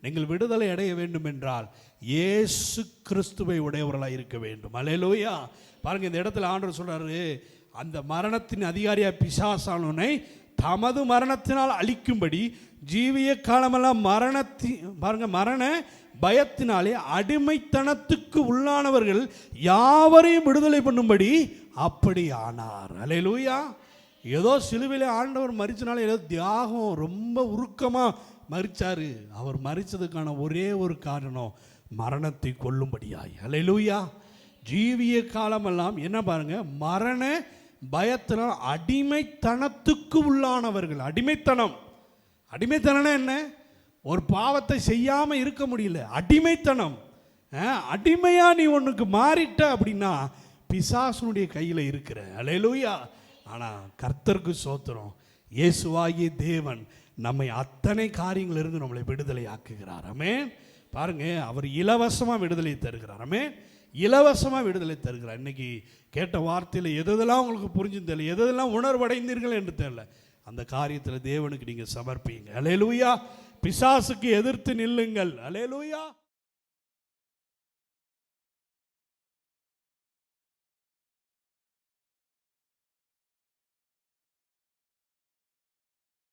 S1: நீங்கள் விடுதலை அடைய வேண்டும் என்றால் இயேசு கிறிஸ்துவை உடையவர்களாக இருக்க வேண்டும். அல்லேலூயா. பாருங்க, இந்த இடத்துல ஆண்டவர் சொல்றாரு, அந்த மரணத்தின் அதிகாரியா பிசாசானவனை தமது மரணத்தினால் அழிக்கும்படி ஜீவிய காலமெல்லாம் மரண பயத்தினாலே அடிமைத்தனத்துக்கு உள்ளானவர்கள் யாவரையும் விடுதலை பண்ணும்படி அப்படி ஆனார். அல்லேலூயா. ஏதோ சிலுவையிலே ஆண்டவர் மரிச்சனால ஏதோ தியாகம் ரொம்ப உருக்கமாக மரிச்சாரு. அவர் மரிச்சதுக்கான ஒரே ஒரு காரணம் மரணத்தை கொல்லும்படியாய். அல்லேலூயா. ஜீவிய காலமெல்லாம் என்ன பாருங்க, மரண பயத்தினால் அடிமைத்தனத்துக்கு உள்ளானவர்கள். அடிமைத்தனம் என்ன? ஒரு பாவத்தை செய்யாமல் இருக்க முடியல. அடிமைத்தனம். அடிமையா நீ ஒன்றுக்கு மாறிட்ட அப்படின்னா பிசாசுனுடைய கையில் இருக்கிற. அல்லேலூயா. ஆனால் கர்த்தருக்கு சோத்திரம், இயேசுவாகிய தேவன் நம்மை அத்தனை காரியங்களிலிருந்து நம்மளை விடுதலை ஆக்குகிறார். ஆமென். பாருங்க, அவர் இலவசமாக விடுதலை தருகிறார். ஆமென். இலவசமாக விடுதலை தருகிறார். இன்னைக்கு கேட்ட வார்த்தையில் எதெல்லாம் உங்களுக்கு புரிஞ்சுன்னு தெரியல, எதெல்லாம் உணர்வடைந்தீர்கள் என்று தெரியல, அந்த காரியத்தில் தேவனுக்கு நீங்கள் சமர்ப்பீங்க. அல்லேலூயா. பிசாசுக்கு எதிர்த்து நில்லுங்கள். அல்லேலூயா.